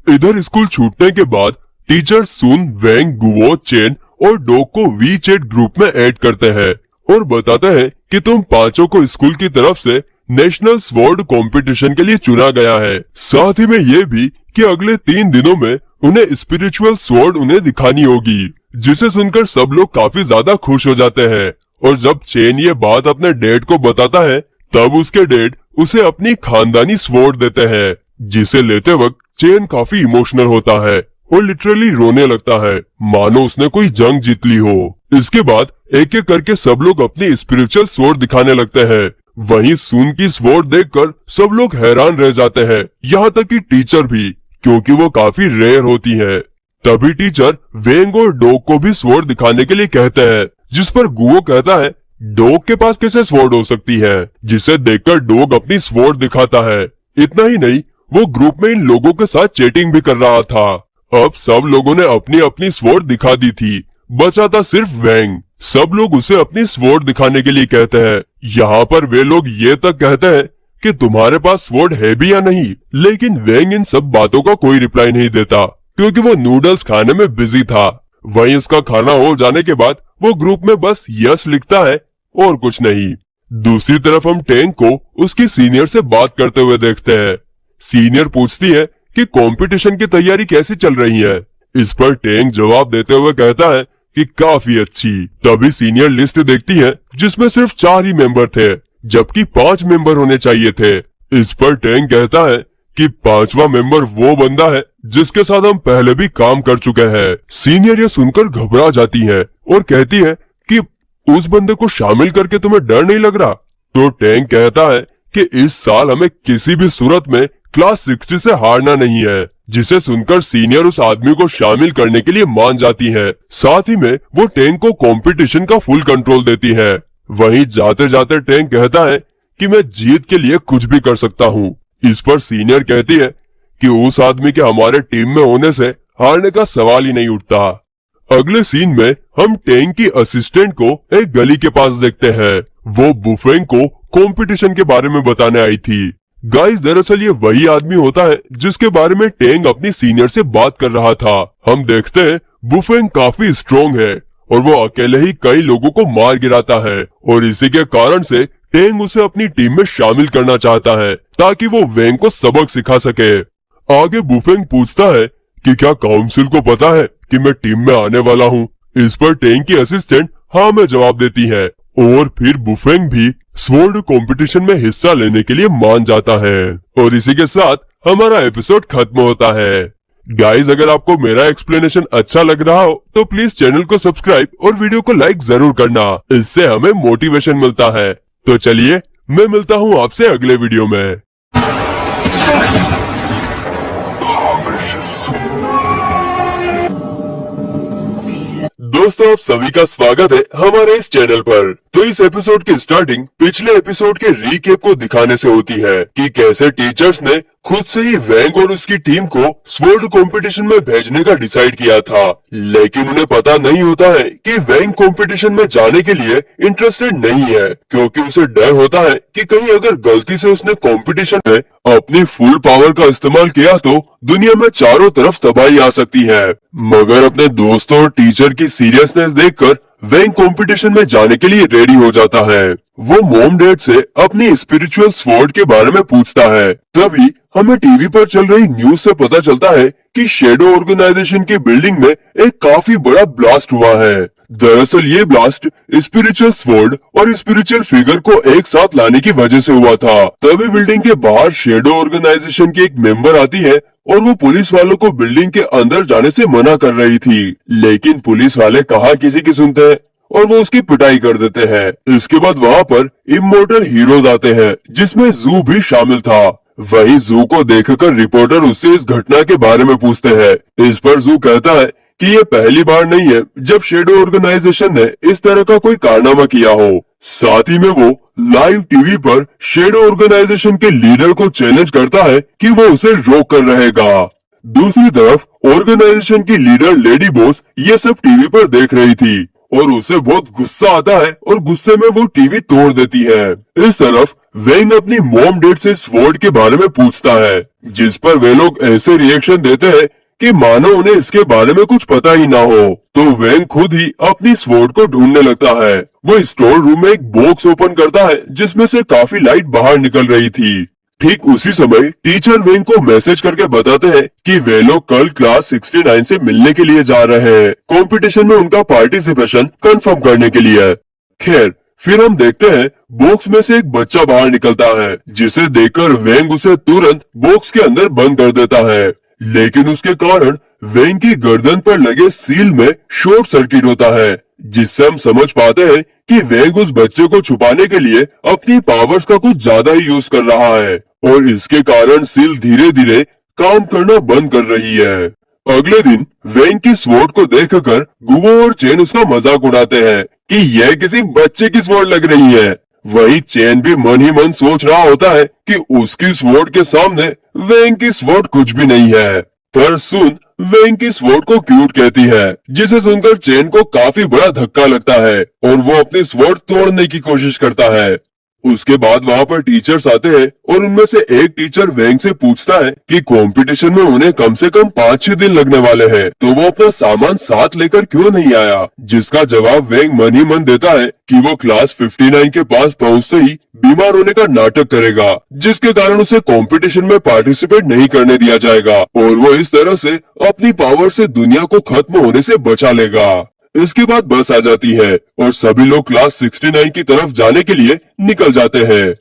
[SPEAKER 1] इधर स्कूल छूटने के बाद टीचर सुन, वेंग, गुओ, चेन और डॉग को वी चैट ग्रुप में ऐड करते हैं और बताते हैं कि तुम पांचों को स्कूल की तरफ से नेशनल स्वॉर्ड कंपटीशन के लिए चुना गया है। साथ ही में ये भी कि अगले 3 दिनों में उन्हें स्पिरिचुअल स्वॉर्ड उन्हें दिखानी होगी, जिसे सुनकर सब लोग काफी ज्यादा खुश हो जाते हैं। और जब चेन ये बात अपने डैड को बताता है तब उसके डैड उसे अपनी खानदानी स्वॉर्ड देते हैं, जिसे लेते वक्त चेन काफी इमोशनल होता है और लिटरली रोने लगता है, मानो उसने कोई जंग जीत ली हो। इसके बाद एक एक करके सब लोग अपनी स्पिरिचुअल स्वॉर्ड दिखाने लगते हैं। वहीं सुन की स्वॉर्ड देखकर सब लोग हैरान रह जाते हैं, यहाँ तक कि टीचर भी, क्योंकि वो काफी रेयर होती है। तभी टीचर वेंग और डॉग को भी स्वॉर्ड दिखाने के लिए कहते हैं, जिस पर गुओ कहता है डॉग के पास कैसे स्वॉर्ड हो सकती है, जिसे देखकर डॉग अपनी स्वॉर्ड दिखाता है। इतना ही नहीं, वो ग्रुप में इन लोगों के साथ चैटिंग भी कर रहा था। अब सब लोगों ने अपनी अपनी स्वॉर्ड दिखा दी थी, बचा था सिर्फ वेंग। सब लोग उसे अपनी स्वॉर्ड दिखाने के लिए कहते हैं। यहाँ पर वे लोग ये तक कहते हैं कि तुम्हारे पास स्वॉर्ड है भी या नहीं, लेकिन वेंग इन सब बातों का कोई रिप्लाई नहीं देता क्योंकि वो नूडल्स खाने में बिजी था। वहीं उसका खाना हो जाने के बाद वो ग्रुप में बस यस लिखता है और कुछ नहीं। दूसरी तरफ हम टेंग को उसकी सीनियर से बात करते हुए देखते हैं। सीनियर पूछती है कि कंपटीशन की तैयारी कैसी चल रही है। इस पर टेंग जवाब देते हुए कहता है कि काफी अच्छी। तभी सीनियर लिस्ट देखती है जिसमें सिर्फ 4 ही मेंबर थे, जबकि 5 मेंबर होने चाहिए थे। इस पर टेंग कहता है कि 5वां मेंबर वो बंदा है जिसके साथ हम पहले भी काम कर चुके हैं। सीनियर ये सुनकर घबरा जाती है और कहती है कि उस बंदे को शामिल करके तुम्हें डर नहीं लग रहा। तो टेंग कहता है कि इस साल हमें किसी भी सूरत में क्लास 60 से हारना नहीं है, जिसे सुनकर सीनियर उस आदमी को शामिल करने के लिए मान जाती है। साथ ही में वो टेंग को कंपटीशन का फुल कंट्रोल देती है। वहीं जाते जाते टेंग कहता है कि मैं जीत के लिए कुछ भी कर सकता हूँ। इस पर सीनियर कहती है कि उस आदमी के हमारे टीम में होने से हारने का सवाल ही नहीं उठता। अगले सीन में हम टेंग की असिस्टेंट को एक गली के पास देखते हैं। वो बुफेंग को कंपटीशन के बारे में बताने आई थी। गाइस, दरअसल ये वही आदमी होता है जिसके बारे में टेंग अपनी सीनियर से बात कर रहा था। हम देखते हैं बुफेंग काफी स्ट्रॉन्ग है और वो अकेले ही कई लोगों को मार गिराता है और इसी के कारण से टेंग उसे अपनी टीम में शामिल करना चाहता है ताकि वो वेंग को सबक सिखा सके। आगे बुफेंग पूछता है कि क्या काउंसिल को पता है कि मैं टीम में आने वाला हूँ। इस पर टैंक की असिस्टेंट हाँ में जवाब देती है और फिर बुफेंग भी स्वॉर्ड कंपटीशन में हिस्सा लेने के लिए मान जाता है। और इसी के साथ हमारा एपिसोड खत्म होता है। गाइज, अगर आपको मेरा एक्सप्लेनेशन अच्छा लग रहा हो तो प्लीज चैनल को सब्सक्राइब और वीडियो को लाइक जरूर करना, इससे हमें मोटिवेशन मिलता है। तो चलिए, मैं मिलता हूँ आपसे अगले वीडियो में। दोस्तों, आप सभी का स्वागत है हमारे इस चैनल पर। तो इस एपिसोड की स्टार्टिंग पिछले एपिसोड के रीकैप को दिखाने से होती है कि कैसे टीचर्स ने खुद से ही वैंग और उसकी टीम को स्वॉर्ड कंपटीशन में भेजने का डिसाइड किया था, लेकिन उन्हें पता नहीं होता है कि वैंग कंपटीशन में जाने के लिए इंटरेस्टेड नहीं है, क्योंकि उसे डर होता है कि कहीं अगर गलती से उसने कंपटीशन में अपनी फुल पावर का इस्तेमाल किया तो दुनिया में चारों तरफ तबाही आ सकती है। मगर अपने दोस्तों और टीचर की सीरियसनेस देखकर वैंग कंपटीशन में जाने के लिए रेडी हो जाता है। वो मॉम डैड से अपनी स्पिरिचुअल स्वॉर्ड के बारे में पूछता है। तभी हमें टीवी पर चल रही न्यूज से पता चलता है कि शेडो ऑर्गेनाइजेशन की बिल्डिंग में एक काफी बड़ा ब्लास्ट हुआ है। दरअसल ये ब्लास्ट स्पिरिचुअल स्वॉर्ड और स्पिरिचुअल फिगर को एक साथ लाने की वजह से हुआ था। तभी बिल्डिंग के बाहर शेडो ऑर्गेनाइजेशन की एक मेंबर आती है और वो पुलिस वालों को बिल्डिंग के अंदर जाने से मना कर रही थी, लेकिन पुलिस वाले कहाँ किसी की सुनते हैं और वो उसकी पिटाई कर देते हैं। इसके बाद वहाँ पर इमोर्टल हीरोज आते हैं, जिसमें जू भी शामिल था। वही जू को देखकर रिपोर्टर उससे इस घटना के बारे में पूछते हैं। इस पर जू कहता है कि ये पहली बार नहीं है जब शेडो ऑर्गेनाइजेशन ने इस तरह का कोई कारनामा किया हो। साथ ही में वो लाइव टीवी पर शेडो ऑर्गेनाइजेशन के लीडर को चैलेंज करता है कि वो उसे रोक कर रहेगा। दूसरी तरफ ऑर्गेनाइजेशन की लीडर लेडी बॉस ये सब टीवी पर देख रही थी और उसे बहुत गुस्सा आता है और गुस्से में वो टीवी तोड़ देती है। इस तरफ वैंग अपनी मॉम डैड से स्वॉर्ड के बारे में पूछता है, जिस पर वे लोग ऐसे रिएक्शन देते हैं कि मानो उन्हें इसके बारे में कुछ पता ही ना हो। तो वैंग खुद ही अपनी स्वॉर्ड को ढूंढने लगता है। वो स्टोर रूम में एक बॉक्स ओपन करता है जिसमें से काफी लाइट बाहर निकल रही थी। ठीक उसी समय टीचर वैंग को मैसेज करके बताते हैं कि वे लोग कल क्लास 69 से मिलने के लिए जा रहे हैं, कंपटीशन में उनका पार्टिसिपेशन कंफर्म करने के लिए। खैर, फिर हम देखते हैं बॉक्स में से एक बच्चा बाहर निकलता है, जिसे देखकर वैंग उसे तुरंत बॉक्स के अंदर बंद कर देता है, लेकिन उसके कारण वैंग की गर्दन पर लगे सील में शॉर्ट सर्किट होता है, जिससे हम समझ पाते हैं कि वैंग उस बच्चे को छुपाने के लिए अपनी पावर्स का कुछ ज्यादा ही यूज कर रहा है और इसके कारण सील धीरे धीरे काम करना बंद कर रही है। अगले दिन वैंग की स्वॉर्ड को देखकर गुवो और चेन उसका मजाक उड़ाते हैं कि यह किसी बच्चे की स्वॉर्ड लग रही है। वही चेन भी मन ही मन सोच रहा होता है कि उसकी स्वॉर्ड के सामने वैंग की स्वॉर्ड कुछ भी नहीं है। पर सुन वैंग की स्वॉर्ड को क्यूट कहती है, जिसे सुनकर चेन को काफी बड़ा धक्का लगता है और वो अपनी स्वॉर्ड तोड़ने की कोशिश करता है। उसके बाद वहाँ पर टीचर्स आते हैं और उनमें से एक टीचर वैंग से पूछता है कि कंपटीशन में उन्हें कम से कम 5-6 दिन लगने वाले हैं, तो वो अपना सामान साथ लेकर क्यों नहीं आया। जिसका जवाब वैंग मन ही मन देता है कि वो क्लास 59 के पास पहुँचते ही बीमार होने का नाटक करेगा, जिसके कारण उसे कंपटीशन में पार्टिसिपेट नहीं करने दिया जाएगा और वो इस तरह से अपनी पावर से दुनिया को खत्म होने से बचा लेगा। इसके बाद बस आ जाती है और सभी लोग क्लास 69 की तरफ जाने के लिए निकल जाते हैं।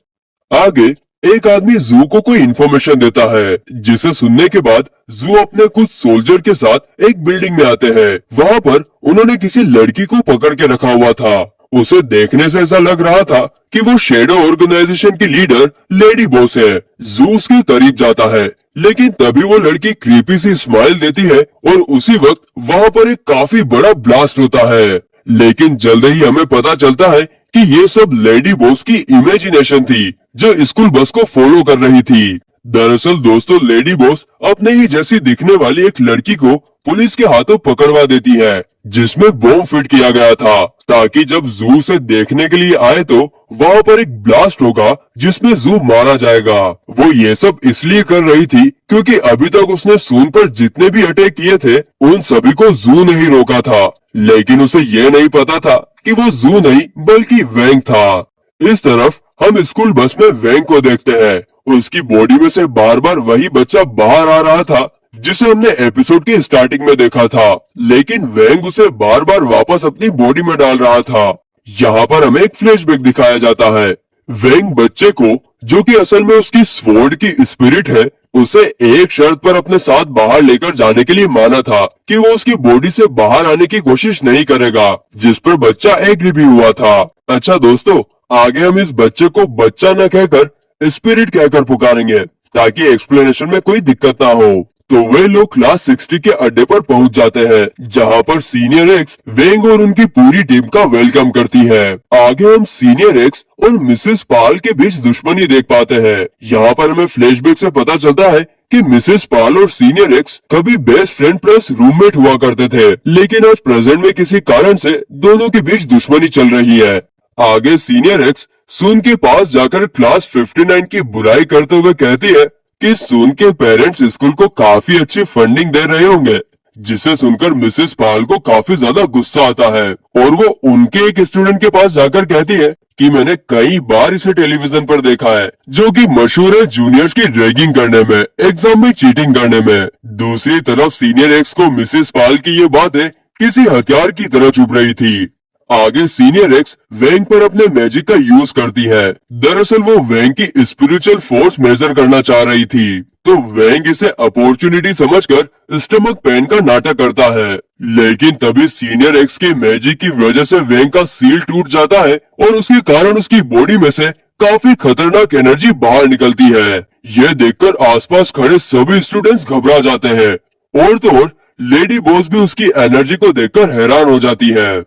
[SPEAKER 1] आगे एक आदमी जू को कोई इन्फॉर्मेशन देता है, जिसे सुनने के बाद जू अपने कुछ सोल्जर के साथ एक बिल्डिंग में आते हैं। वहाँ पर उन्होंने किसी लड़की को पकड़ के रखा हुआ था। उसे देखने से ऐसा लग रहा था कि वो शेडो ऑर्गेनाइजेशन की लीडर लेडी बॉस है। जू उसके करीब जाता है, लेकिन तभी वो लड़की क्रीपी सी स्माइल देती है और उसी वक्त वहाँ पर एक काफी बड़ा ब्लास्ट होता है। लेकिन जल्द ही हमें पता चलता है कि ये सब लेडी बॉस की इमेजिनेशन थी, जो स्कूल बस को फॉलो कर रही थी। दरअसल दोस्तों, लेडी बॉस अपने ही जैसी दिखने वाली एक लड़की को पुलिस के हाथों पकड़वा देती है, जिसमें बॉम्ब फिट किया गया था, ताकि जब जू से देखने के लिए आए तो वहाँ पर एक ब्लास्ट होगा जिसमें जू मारा जाएगा। वो ये सब इसलिए कर रही थी क्योंकि अभी तक उसने सून पर जितने भी अटैक किए थे उन सभी को जू ने ही रोका था, लेकिन उसे ये नहीं पता था कि वो जू नहीं बल्कि वैंग था। इस तरफ हम स्कूल बस में वैंग को देखते हैं। उसकी बॉडी में से बार बार वही बच्चा बाहर आ रहा था जिसे हमने एपिसोड की स्टार्टिंग में देखा था, लेकिन वेंग उसे बार बार वापस अपनी बॉडी में डाल रहा था। यहाँ पर हमें एक फ्लैशबैक दिखाया जाता है। वेंग बच्चे को, जो कि असल में उसकी स्वॉर्ड की स्पिरिट है, उसे एक शर्त पर अपने साथ बाहर लेकर जाने के लिए माना था कि वो उसकी बॉडी से बाहर आने की कोशिश नहीं करेगा, जिस पर बच्चा एग्री भी हुआ था। अच्छा दोस्तों, आगे हम इस बच्चे को बच्चा न कहकर स्पिरिट कहकर पुकारेंगे, ताकि एक्सप्लेनेशन में कोई दिक्कत ना हो। तो वे लोग क्लास 60 के अड्डे पर पहुंच जाते हैं, जहां पर सीनियर एक्स वेंग और उनकी पूरी टीम का वेलकम करती है। आगे हम सीनियर एक्स और मिसेस पाल के बीच दुश्मनी देख पाते हैं। यहाँ पर हमें फ्लैशबैक से पता चलता है कि मिसेस पाल और सीनियर एक्स कभी बेस्ट फ्रेंड प्लस रूममेट हुआ करते थे, लेकिन आज प्रेजेंट में किसी कारण से दोनों के बीच दुश्मनी चल रही है। आगे सीनियर एक्स सून के पास जाकर क्लास 59 की बुराई करते हुए कहती है कि सून के पेरेंट्स स्कूल को काफी अच्छी फंडिंग दे रहे होंगे, जिसे सुनकर मिसेस पाल को काफी ज्यादा गुस्सा आता है और वो उनके एक स्टूडेंट के पास जाकर कहती है कि मैंने कई बार इसे टेलीविजन पर देखा है, जो कि मशहूर है जूनियर्स की रैगिंग करने में, एग्जाम में चीटिंग करने में। दूसरी तरफ सीनियर एक्स को मिसेस पाल की ये बातें किसी हथियार की तरह चुभ रही थी। आगे सीनियर एक्स वेंग पर अपने मैजिक का यूज करती है। दरअसल वो वेंग की स्पिरिचुअल फोर्स मेजर करना चाह रही थी, तो वेंग इसे अपॉर्चुनिटी समझकर स्टमक पेन का नाटक करता है। लेकिन तभी सीनियर एक्स की मैजिक की वजह से वेंग का सील टूट जाता है और उसके कारण उसकी बॉडी में से काफी खतरनाक एनर्जी बाहर निकलती है। यह देखकर आसपास खड़े सभी स्टूडेंट्स घबरा जाते हैं, और तो और लेडी बॉस भी उसकी एनर्जी को देखकर हैरान हो जाती है।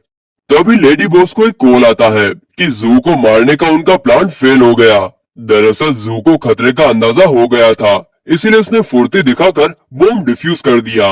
[SPEAKER 1] तभी लेडी बॉस को एक कॉल आता है कि जू को मारने का उनका प्लान फेल हो गया। दरअसल जू को खतरे का अंदाजा हो गया था, इसलिए उसने फुर्ती दिखाकर बॉम्ब डिफ्यूज कर दिया।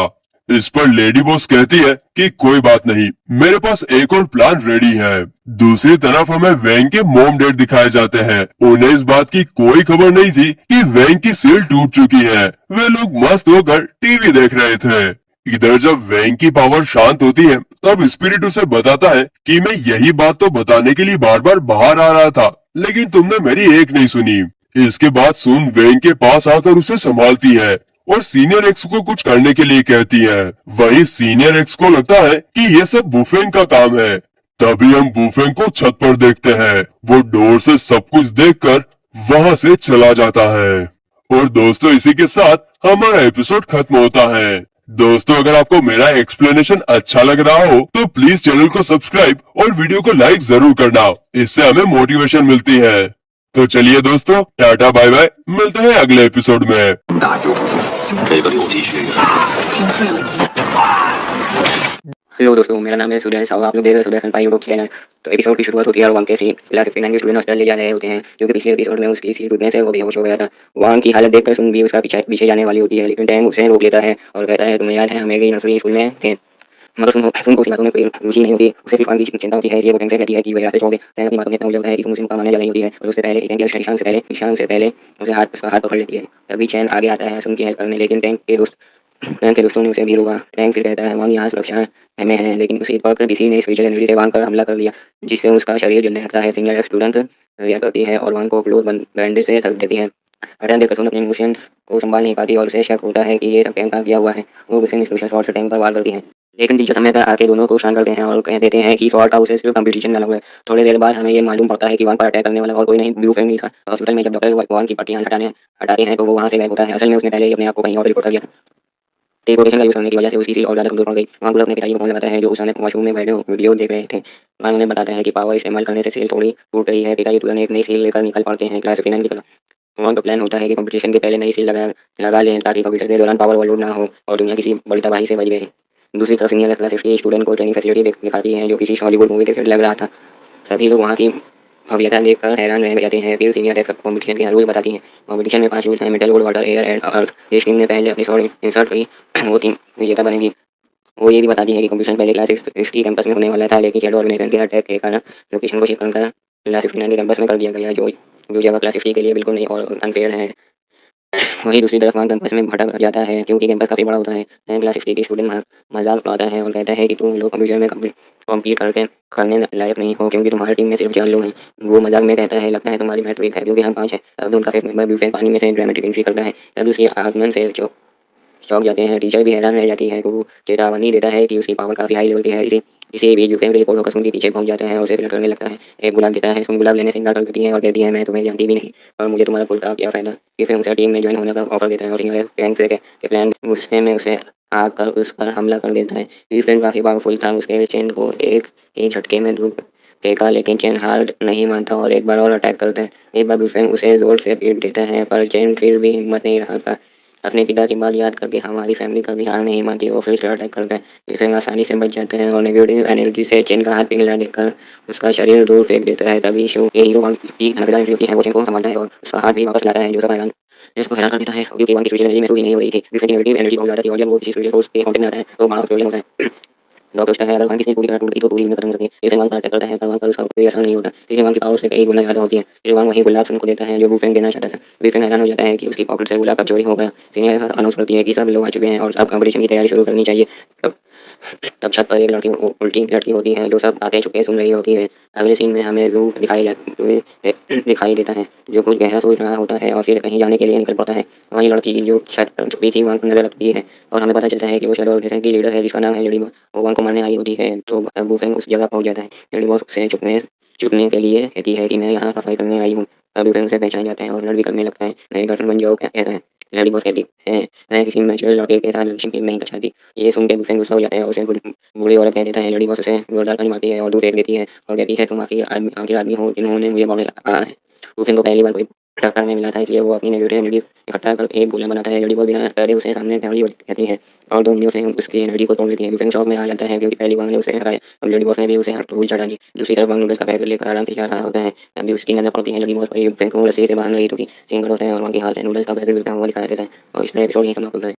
[SPEAKER 1] इस पर लेडी बॉस कहती है कि कोई बात नहीं, मेरे पास एक और प्लान रेडी है। दूसरी तरफ हमें वेंग के मॉम डैड दिखाए जाते हैं। उन्हें इस बात की कोई खबर नहीं थी कि वेंग की सील टूट चुकी है। वे लोग मस्त होकर टीवी देख रहे थे। इधर जब वेंग की पावर शांत होती है, तब स्पिरिट उसे बताता है कि मैं यही बात तो बताने के लिए बार बार बाहर आ रहा था, लेकिन तुमने मेरी एक नहीं सुनी। इसके बाद सुन वेंग के पास आकर उसे संभालती है और सीनियर एक्स को कुछ करने के लिए कहती है। वहीं सीनियर एक्स को लगता है कि ये सब बुफेंग का काम है। तभी हम बुफेंग को छत पर देखते हैं। वो डोर से सब कुछ देखकर वहां से चला जाता है। और दोस्तों, इसी के साथ हमारा एपिसोड खत्म होता है। दोस्तों, अगर आपको मेरा एक्सप्लेनेशन अच्छा लग रहा हो तो प्लीज चैनल को सब्सक्राइब और वीडियो को लाइक जरूर करना, इससे हमें मोटिवेशन मिलती है। तो चलिए दोस्तों, टाटा बाय बाय, मिलते हैं अगले एपिसोड में।
[SPEAKER 3] 大就这个游戏学院。
[SPEAKER 4] हेलो दोस्तों, मेरा नाम है सुदर्शन साहू। आप लोग देख रहे हैं सुदर्शन भाई यूट्यूब चैनल। तो एपिसोड की शुरुआत होती है और वांग के क्लास 59 के स्टूडेंट हॉस्टल ले जा रहे होते हैं, क्योंकि पिछले एपिसोड में उसकी सीट टूटने से वो बेहोश हो गया था। वांग की हालत देखकर सुन भी उसका पीछे जाने वाली होती है, लेकिन टैंग उसे रोक लेता है और कहता है तुम्हें याद है हम एक ही नर्सरी स्कूल में थे। मगर सुन को उस बातों में कोई रुचि नहीं होती। उसे सिर्फ वांग की चिंता होती है। ये वो टैंग से कहती है कि वह रास्ते छोड़ दे। टैंग अपनी बातों में इतना उलझा है कि तुम उसे मुक्का मारने जा रही होती है, और उससे पहले टैंग के निशान से पहले उसका हाथ पकड़ लेती है। तभी चैन आगे आता है सुन की हेल्प करने, लेकिन टैंक के दोस्तों ने उसे भी रोका। टैंक फिर कहता है वांग यहाँ सुरक्षा में है, लेकिन उसी वक्त किसी ने स्पेशल एनर्जी से वांग पर हमला कर दिया, जिससे उसका शरीर जलने लगता है। सिंगल स्टूडेंट रिएक्ट करती है और वांग को क्लोज बैंडेज से ढक देती है। हटान देखकर सुन अपने इमोशन को संभाल नहीं पाती और उसे शक होता है कि ये सब टैंक का किया हुआ है। वो उसे स्पेशल शॉट से टैंक पर वार करती है, लेकिन टीचर समय पर आके दोनों को शांत करते हैं और कह देते हैं कि शॉर्ट हाउस से सिर्फ कंपटीशन डाला हुआ है। थोड़ी देर बाद हमें ये मालूम पड़ता है कि वांग पर अटैक करने वाला और कोई नहीं, ब्लू फैंग ही था। हॉस्पिटल में जब डॉक्टर वांग की पट्टियां हटाते हैं तो वो वहाँ से गायब होता है। असल में उसने पहले ही अपने आप को कहीं और रिपोर्ट कर दिया। टेलीपोर्टेशन का यूज करने की वजह से उसकी सील और ज्यादा कमजोर पड़ गई। वांग अपने पिताजी को फोन लगाता है, जो उस समय वॉशरूम में बैठे वीडियो देख रहे थे। वांग उन्हें बताता है कि पावर इस्तेमाल करने से सील थोड़ी टूट गई है। पिताजी तुरंत एक नई सील लेकर निकल पड़ते हैं क्लास 59 की तरफ। वांग का प्लान होता है कि कंपटीशन के पहले नई सील लगा लें, ताकि कंप्यूटर के दौरान पावर ओवरलोड ना हो और दुनिया किसी बड़ी तबाही से बच गई। दूसरी तरफ सीनियर क्लास के स्टूडेंट को ट्रेनिंग फैसिलिटी दिखाती है, जो किसी हॉलीवुड मूवी के सेट लग रहा था। सभी लोग वहाँ की भव्यता देखकर हैरान रह जाते हैं। फिर सीनियर एक्स कॉम्पिटिशन के रूल बताती है। कॉम्पिटिशन में 5 रूल हैं: metal, would, water, air and earth. जिस टीम ने पहले अपनी शॉट इंसर्ट की वो टीम विजेता बनेगी। वो ये भी बताती है कि कॉम्पिटिशन पहले क्लास 60 कैंपस में होने वाला था, लेकिन शेडो ऑर्गेनाइजेशन के अटैक के कारण लोकेशन को शिफ्ट कर क्लास 59 के कैंपस में कर दिया गया, जो जगह क्लास 60 के लिए बिल्कुल नहीं और अनफेयर है। वहीं दूसरी तरफ वांग कैंपस में भटक जाता है, क्योंकि कैंपस काफ़ी बड़ा होता है। क्लास 60 के स्टूडेंट मजाक उड़ाता है और कहता है कि तुम लोग कंप्यूटर में कॉम्पीट करने लायक नहीं हो, क्योंकि तुम्हारी टीम में सिर्फ 4 लोग हैं। वो मजाक में कहता है लगता है तुम्हारी मैथ वीक है, क्योंकि हम 5 हैं। अब उनका फेस मेंबर ब्यूफेन पानी में से ड्रामेटिक एंट्री करता है। तब उसके आगमन से चौंक जाते हैं। टीचर भी हैरान रह जाती है। वो चेतावनी देता है कि उसकी पावर काफ़ी हाई लेवल की है। इसी बीच यूफेंग रिपोर्ट होकर सुन के पीछे पहुंच जाता है और उसे फ्लर्ट करने लगता है। एक गुलाब देता है। सुन गुलाब लेने से इनकार कर देती है और कहती है मैं तुम्हें जानती भी नहीं और मुझे तुम्हारा फुल क्या फ़ायदा। यूफेंग उसे टीम में ज्वाइन होने का ऑफर देता है और सीनियर फैंग से के प्लान गुस्से में उसे आकर उस पर हमला कर देता है। यूफेंग काफ़ी पावरफुल था। उसके चेन को एक ही झटके में धूप फेंका लेकिन चेन हार नहीं मानता और एक बार और अटैक करता है। एक बार यूफेंग उसे जोर से पीट देता है पर चेन फिर भी हिम्मत नहीं रखता। अपने पिता की बात याद करके हमारी फैमिली कभी हार नहीं मानती। वो फिर से अटैक करता है। यूफेंग आसानी से बच जाते हैं और नेगेटिव एनर्जी से चेन का हाथ पिघला देकर उसका शरीर दूर फेंक देता है। तभी शो के हीरो वांग की नजर होती है। वो चेन को संभालता है और उसका हाथ भी वापस लाता है जो सब हैरान जिसको हैरान कर देता है क्योंकि वांग की स्पिरिचुअल एनर्जी महसूस ही नहीं हो रही थी। यूफेंग की नेगेटिव एनर्जी बहुत ज़्यादा थी और जब वो किसी स्पिरिचुअल फोर्स के कांटेक्ट में आता है तो बड़ा प्रॉब्लम होता है। डॉक्टर पूछता है अगर वांग की पूरी तरह टूट गई तो पूरी उम्मीद खत्म हो सकती है। यूफेंग वांग पर अटैक करता है पर वांग पर उसका कोई असर नहीं होता। फिर वांग की पावर से कई गुना ज़्यादा होती है। फिर वांग वही गुलाब सुन को देता है जो यूफेंग देना चाहता था। यूफेंग हैरान हो जाता है कि उसकी पॉकेट से गुलाब कब चोरी हो गया। सीनियर अनाउंस करती है कि सब लोग आ चुके हैं और अब कंपटीशन की तैयारी शुरू करनी चाहिए। तब छत पर एक उल्टी लड़की होती है जो सब आते चुके सुन रही होती है। अगले सीन में हमें रू दिखाई देता है जो कुछ गहरा सोच रहा होता है और फिर कहीं जाने के लिए निकल पड़ता है। वही लड़की जो छत पर छुपी थी वहाँ पर नजर लगती है और हमें पता चलता है कि वो शैडो ऑर्गेनाइजेशन की लीडर है जिसका नाम है लेडी बॉस। वो वहाँ को मारने आई होती है तो वूफेंग उस जगह पहुँच जाता है। लेडी बॉस से छुपने के लिए कहती है कि मैं यहाँ सफाई करने आई हूँ। अब वूफेंग उसे पहचान जाता है और लड़ भी करने लगता है। नई गर्लफ्रेंड बन जाओ कहता है। लेडी बॉस कहती है मैं किसी मैचुरल लड़के के साथ रिलेशनशिप नहीं कर चाहती। ये सुन के वूफेंग गुस्सा हो जाता है और उसे बुरी औरत कह देता है। लेडी बॉस उसे जोरदार पानी मारती है और दूर फेंक देती है और कहती है तुम आखिर आदमी हो जिन्होंने मुझे मौके कहा है। वूफेंग को पहली बार कोई टक्कर में मिला था इसलिए वो अपनी नेगेटिव एनर्जी इकट्ठा कर एक गोला बनाता है। लेडी बॉस बिना डरे उसे सामने फैमिली कहती है और दो उंगलियों से उसकी एनर्जी को तोड़ देती है। वूफेंग शॉक में आ जाता है क्योंकि पहली बार ने उसे हराया। अब लेडी बॉस ने भी उसे धूल चढ़ा दी। दूसरी तरफ नूडल्स का पैकेट लेकर आराम से जा रहा होता है। तभी उसकी नजर पड़ती है लेडी बॉस पर। वूफेंग को रस्सी से बांध रही थी। सीन होता है और वहाँ की हाल से नूडल्स का पैकेट गिरता हुआ दिखाई देता है और इसमें एपिसोड यहीं समाप्त होता है।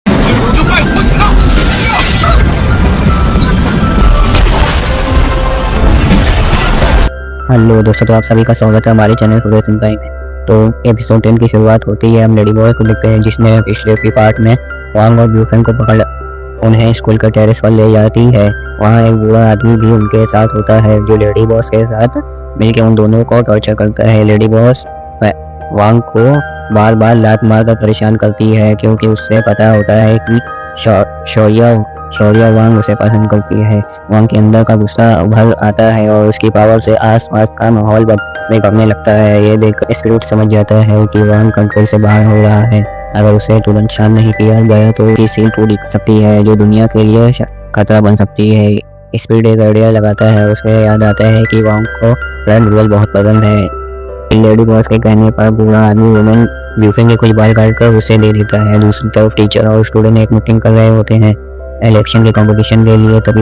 [SPEAKER 5] हेलो दोस्तों, तो आप सभी का स्वागत है हमारे चैनल सूर्य सिंपाई में। तो एपिसोड 10 की शुरुआत होती है। हम लेडी बॉय को देखते हैं जिसने पिछले की पार्ट में वांग और यूफेंग को पकड़ उन्हें स्कूल के टेरेस पर ले जाती है। वहाँ एक बूढ़ा आदमी भी उनके साथ होता है जो लेडी बॉस के साथ मिलकर उन दोनों को टॉर्चर करता है। लेडी बॉस वांग को बार बार लात मारकर परेशान करती है क्योंकि उससे पता होता है कि शौर्य वांग उसे पसंद करती है। वांग के अंदर का गुस्सा उभर आता है और उसकी पावर से आसपास का माहौल बिगड़ने लगता है। ये देखकर स्पिरिट समझ जाता है कि वांग कंट्रोल से बाहर हो रहा है। अगर उसे तुरंत शांत नहीं किया गया तो उसकी सील टूट सकती है जो दुनिया के लिए खतरा बन सकती है। स्पिरिट एक आइडिया लगाता है। उसे याद आता है कि वांग को रेड बुल बहुत पसंद है। लेडी बॉस के कहने पर बूढ़ा आदमी वुमेन यूफेंग के कुछ बाल काटकर उसे दे देता है। दूसरी तरफ टीचर और स्टूडेंट एक मीटिंग कर रहे होते हैं इलेक्शन के कंपटीशन के लिए। तभी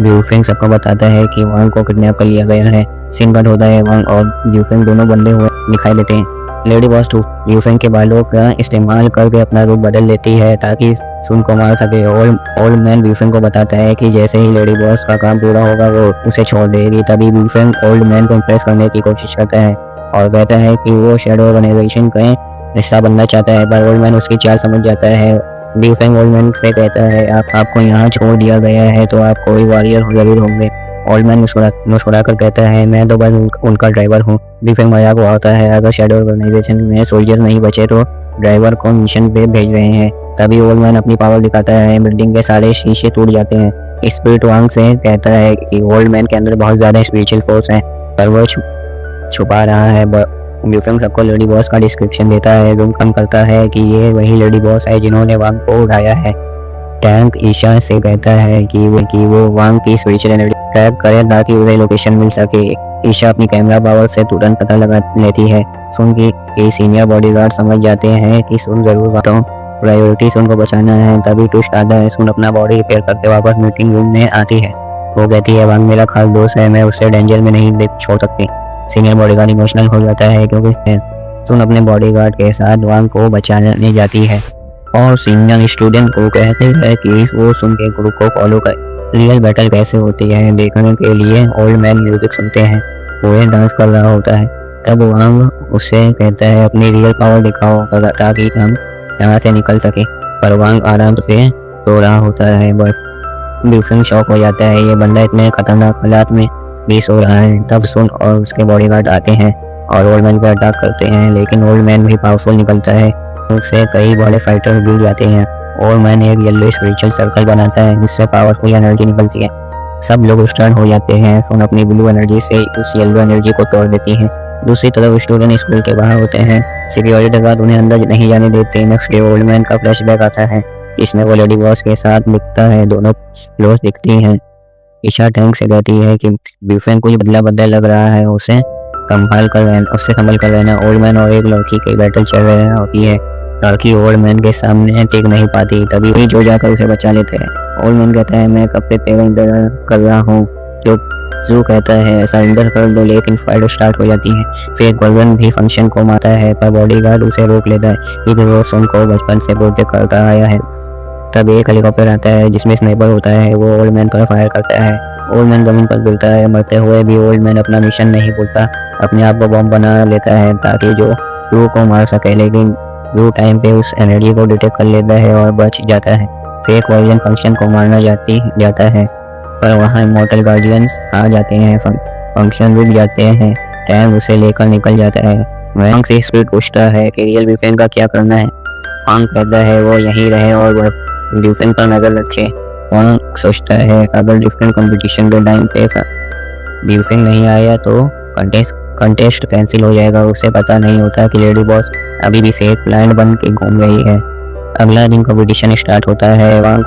[SPEAKER 5] यूफेंग सबको बताता है कि वांग को किडनैप कर लिया गया है। सीन कट होता है। वांग और यूफेंग दोनों बंधे हुए दिखाई देते हैं। लेडी बॉस यूफेंग के बालों का इस्तेमाल करके अपना रूप बदल लेती है ताकि सुन को मार सके। ओल्ड मैन यूफेंग को बताता है कि जैसे ही लेडी बॉस का काम पूरा होगा वो उसे छोड़ देगी। तभी यूफेंग ओल्ड मैन को इम्प्रेस करने की कोशिश करता है और कहता है कि वो शैडो ऑर्गेनाइजेशन का हिस्सा बनना चाहता है, पर ओल्ड मैन उसकी चाल समझ जाता है। यूफेंग ओल्ड मैन से कहता है आपको यहाँ छोड़ दिया गया है तो आप कोई वॉरियर जरूर होंगे। ओल्ड मैन मुस्कुराकर कहता है मैं तो बस उनका ड्राइवर हूँ। यूफेंग मजाक उड़ाता है अगर शैडो ऑर्गेनाइजेशन में सोल्जर नहीं बचे तो ड्राइवर को मिशन पे भेज रहे हैं। तभी ओल्ड मैन अपनी पावर दिखाता है। बिल्डिंग के सारे शीशे टूट जाते हैं। स्पिरिट वांग से कहता है कि ओल्ड मैन के अंदर बहुत ज्यादा स्पिरिचुअल फोर्स है पर वो छुपा रहा है। यूफेंग सबको लेडी बॉस का डिस्क्रिप्शन देता है। कम करता है कि ये वही लेडी बॉस है जिन्होंने वांग को उठाया है। टैंक ईशा से कहता है कि वो वांग की स्पिरिचुअल एनर्जी ट्रैक करे ताकि उसे लोकेशन मिल सके। ईशा अपनी कैमरा पावर से तुरंत पता लगा लेती है। सुन की सीनियर बॉडीगार्ड समझ जाते हैं कि सुन जरूर बताऊं प्रायोरिटी सुन को बचाना है। तभी ट्विस्ट आता है। सुन अपना बॉडी रिपेयर करके वापस मीटिंग रूम में आती है। वो कहती है वांग मेरा खास दोस्त है, मैं उससे डेंजर में नहीं छोड़ सकती। सीनियर बॉडीगार्ड इमोशनल हो जाता है क्योंकि सुन अपने बॉडीगार्ड के साथ वांग को बचाने जाती है और सीनियर स्टूडेंट को कहते हैं कि वो सुन के ग्रुप को फॉलो कर रियल बैटल कैसे होती है देखने के लिए ओल्ड मैन म्यूजिक सुनते हैं। वो डांस कर रहा होता है। तब वांग उससे कहता है अपनी रियल पावर दिखाओ ताकि हम यहाँ से निकल सके, पर वांग आराम से सो रहा होता है। बस यूफेंग शॉक हो जाता है ये बंदा इतने खतरनाक हालात में भी सो रहा है। तब सुन और उसके बॉडीगार्ड आते हैं और ओल्ड मैन पर अटैक करते हैं लेकिन ओल्ड मैन भी पावरफुल निकलता है। उससे कई बड़े फाइटर्स गिर जाते हैं। और मैंने एक येलो स्पिरिचुअल सर्कल बनाता है जिससे पावरफुल एनर्जी निकलती है। सब लोग स्टन हो जाते हैं। सोन अपनी ब्लू एनर्जी से उस येलो एनर्जी को तोड़ देती है। दूसरी तरफ स्टूडेंट स्कूल के बाहर होते हैं। सिक्योरिटी गार्ड उन्हें अंदर नहीं जाने देते। नेक्स्ट डे ओल्ड मैन का फ्लैशबैक आता है इसमें वो लेडी बॉस के साथ दिखता है। दोनों क्लोज दिखती हैं। ईशा टैंक से कहती है कि ब्यूफेन कुछ बदला बदला लग रहा है, उससे संभल कर रहना। ओल्ड मैन और एक लड़की की बैटल चल रही होती है। लड़की ओल्ड मैन के सामने टिक नहीं पाती, तभी वही जो जाकर उसे बचा लेते हैं। ओल्ड मैन कहता है मैं कब से तेरा इंतजार कर रहा हूँ। जो जू कहता है सरेंडर कर दो, लेकिन फाइट स्टार्ट हो जाती है। फिर गोल्डन भी फंक्शन को मारता है पर बॉडीगार्ड उसे रोक लेता है। इधर वो सोन को बचपन से प्रोटेक्ट करता आया है। तब एक हेलीकॉप्टर आता है जिसमें स्नाइपर होता है। वो ओल्ड मैन पर फायर करता है। ओल्ड मैन जमीन पर गिरता है। मरते हुए भी ओल्ड मैन अपना मिशन नहीं भूलता। अपने आप को बॉम्ब बना लेता है ताकि जो जू को मार सके, लेकिन जू टाइम पे उस एनर्जी को डिटेक्ट कर लेता है और बच जाता है। फेक वर्जन फंक्शन को मारना जाता है पर वहाँ इमॉर्टल गार्डियंस आ जाते हैं। फंक्शन रुक जाते हैं। टैंक उसे लेकर निकल जाता है। वैंग से स्पिरिट पूछता है कि रियल ब्यूफेन का क्या करना है। वांग कहता है वो यहीं रहे और वह ब्यूफेन पर नजर रखे। वांग सोचता है अगर डिफरेंट कंपटीशन के टाइम पे ब्यूफेन नहीं आया तो कंटेस्ट कैंसिल हो जाएगा। उसे पता नहीं होता कि लेडी बॉस अभी भी फेक प्लान बन के घूम रही है। अगला दिन कंपटीशन स्टार्ट होता है। वांग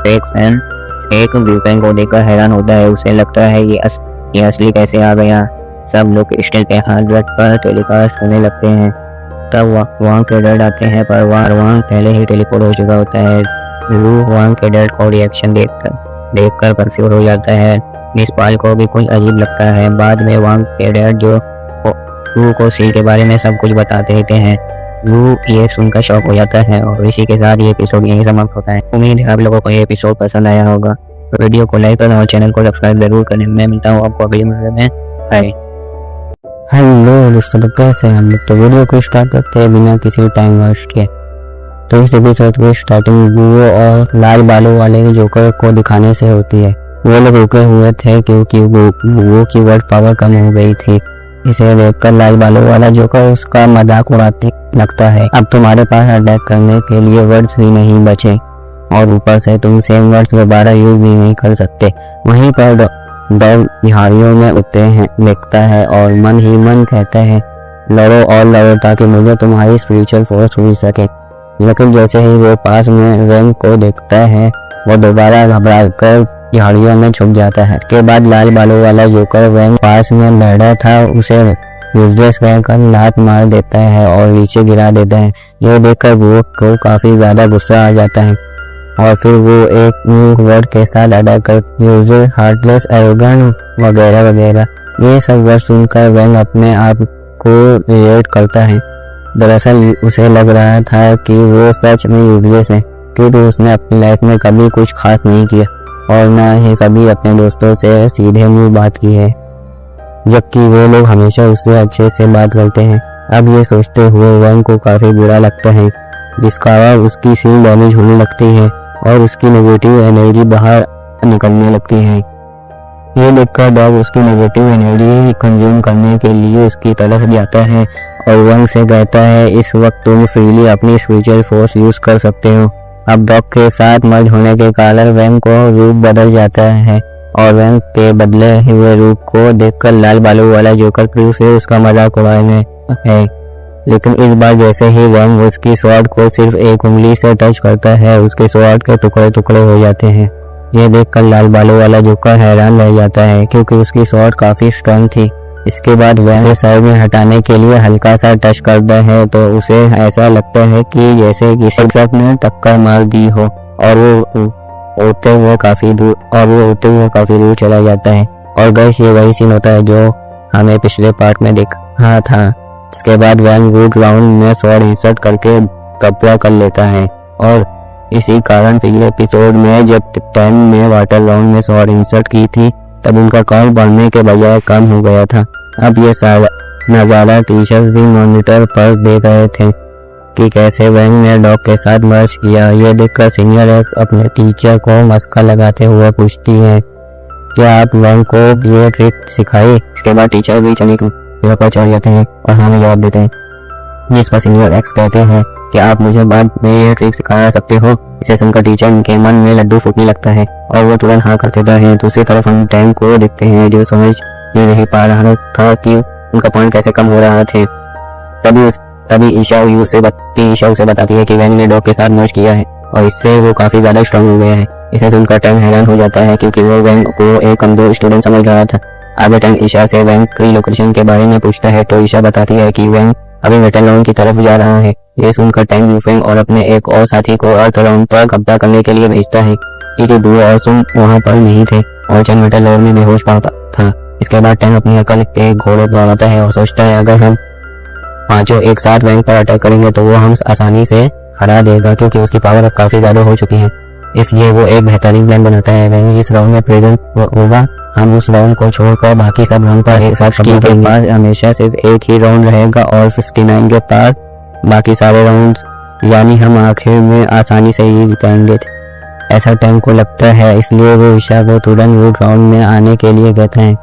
[SPEAKER 5] फेक ब्यूफेन को देखकर हैरान होता है। उसे लगता है ये असली कैसे आ गया। सब लोग क्रिस्टल पे हाथ रख कर टेलीकास्ट करने लगते हैं। तब वांग के डैड आते हैं पर वांग पहले ही टेलीपोर्ट हो चुका होता है। रू वांग के डैड को रिएक्शन देखकर कंफ्यूज हो जाता है। मिस पाल को भी कुछ अजीब लगता है। बाद में वांग के डैड जो रू को सील के बारे में सब कुछ बता देते हैं। रू ये सुनकर शॉक हो जाता है और इसी के साथ ये एपिसोड यहीं समाप्त होता है। उम्मीद है आप लोगों को ये एपिसोड पसंद आया होगा। तो वीडियो को लाइक करना और चैनल को सब्सक्राइब जरूर करना। मैं मिलता हूँ आपको अगली वीडियो में। बाय। हेलो दोस्तों, तो कैसे हैं हम लोग। तो वीडियो को स्टार्ट करते हैं बिना किसी टाइम वेस्ट के। तो इस एपिसोड की स्टार्टिंग वो और लाल बालों वाले जोकर को दिखाने से होती है। वो लोग रुके हुए थे क्योंकि वो की वर्ड पावर कम हो गई थी। इसे देखकर लाल बालों वाला जोकर उसका मजाक उड़ाते लगता है। अब तुम्हारे पास अटैक करने के लिए वर्ड्स भी नहीं बचे और ऊपर से तुम सेम वर्ड्स दोबारा यूज भी नहीं कर सकते। वहीं पर डर बिहारियों में उठते हैं देखता है और मन ही मन कहता है लड़ो और लड़ो ताकि मुझे तुम्हारी स्पिरिचुअल फोर्स मिल सके। लेकिन जैसे ही वो पास में रंग को देखता है वो दोबारा घबरा कर झाड़ियों में छुप जाता है। के बाद लाल बालों वाला जोकर वैंग पास में बैठा था उसे यूजलेस कहकर लात मार देता है और नीचे गिरा देता है। यह देखकर वो को काफी ज्यादा गुस्सा आ जाता है और फिर वो एक न्यू वर्ड के साथ अटैक कर यूजर हार्टलेस एरोगेंट वगैरह वगैरह ये सब वर्ड सुनकर वैंग अपने आप को रिएक्ट करता है। दरअसल उसे लग रहा था कि वो सच में यूजलेस है क्योंकि उसने अपनी लाइफ में कभी कुछ खास नहीं किया और न ही कभी अपने दोस्तों से सीधे मुंह बात की है, जबकि वे लोग हमेशा उससे अच्छे से बात करते हैं। अब ये सोचते हुए वैंग को काफी बुरा लगता है जिसका उसकी सील डैमेज होने लगती है और उसकी नेगेटिव एनर्जी बाहर निकलने लगती है। ये देखकर डॉग उसकी नेगेटिव एनर्जी कंज्यूम करने के लिए उसकी तरफ जाता है और वैंग से कहता है इस वक्त तुम फ्रीली अपनी स्पिरिचुअल फोर्स यूज कर सकते हो। अब डॉग के साथ मर्ज होने के कारण वैंग को रूप बदल जाता है और वैंग के बदले हुए रूप को देखकर लाल बालों वाला जोकर क्रू से उसका मजाक उड़ाने है। लेकिन इस बार जैसे ही वैंग उसकी स्वॉर्ड को सिर्फ एक उंगली से टच करता है उसके स्वॉर्ड के टुकड़े टुकड़े हो जाते हैं। यह देखकर लाल बालों वाला जोकर हैरान रह जाता है क्योंकि उसकी स्वॉर्ड काफी स्ट्रांग थी। इसके बाद वैंग साइड में हटाने के लिए हल्का सा टच करता है तो उसे ऐसा लगता है कि जैसे किसी ट्रक ने टक्कर मार दी हो और वो होते हुए काफी दूर चला जाता है। और गैस ये वही सीन होता है जो हमें पिछले पार्ट में देखा था। इसके बाद वैंग वुड राउंड में स्वॉर्ड इंसर्ट करके कब्जा कर लेता है और इसी कारण पिछले एपिसोड में जब 10 में वाटर राउंड में स्वॉर्ड इंसर्ट की थी तब उनका काउंट बढ़ने के बजाय कम हो गया था। अब ये सारा नजारा टीचर्स भी मॉनिटर पर देख रहे थे कि कैसे वैंग ने डॉग के साथ मर्ज किया। यह देखकर सीनियर एक्स अपने टीचर को मस्का लगाते हुए पूछती है क्या आप वैंग को ये ट्रिक सिखाई। इसके बाद टीचर भी चने पर चढ़ जाते हैं और हमें जवाब देते हैं जिस पर सीनियर एक्स कहते हैं क्या आप मुझे बाद में ये ट्रिक सिखा सकते हो? इसे सुनकर टीचर के मन में लड्डू फूटने लगता है और वो तुरंत हाँ कर देता है। दूसरी तरफ हम टैंक को देखते हैं जो समझ ही नहीं पा रहा था कि उनका पॉइंट कैसे कम हो रहा थे। तभी ईशा उसे बताती है कि वैंग ने डॉग के साथ मर्ज किया है और इससे वो काफी ज्यादा स्ट्रांग हो गया है। इसे सुनकर टैंक हैरान हो जाता है क्योंकि वो वैंग को एक कमजोर स्टूडेंट समझ रहा था। आगे टैंक ईशा से वैंग की लोकेशन के बारे में पूछता है तो ईशा बताती है कि वैंग अभी मेटल राउंड की तरफ जा रहा है। ये सुनकर टैंक यूफेंग और अपने एक और साथी को अर्थ राउंड पर कब्जा करने के लिए भेजता है। ये बुओ और सुन वहाँ पर नहीं थे और चैन मेटल राउंड में बेहोश पड़ा था। इसके बाद टैंक अपनी अकल के घोड़े दौड़ाता है और सोचता है अगर हम पांचों एक साथ वैंग पर अटैक करेंगे तो वो हम आसानी से हरा देगा क्योंकि उसकी पावर अब काफी ज्यादा हो चुकी है। इसलिए वो एक बेहतरीन प्लान बनाता है। वैंग इस राउंड में प्रेजेंट होगा, हम उस राउंड को छोड़कर बाकी सब राउंड पर एक साथ कब्जा करेंगे। के पास हमेशा सिर्फ एक ही राउंड रहेगा और 59 के पास बाकी सारे राउंड्स, यानी हम आखिर में आसानी से ही जीतेंगे। ऐसा टैंक को लगता है, इसलिए वो ईशा को तुरंत वुड राउंड में आने के लिए कहते हैं।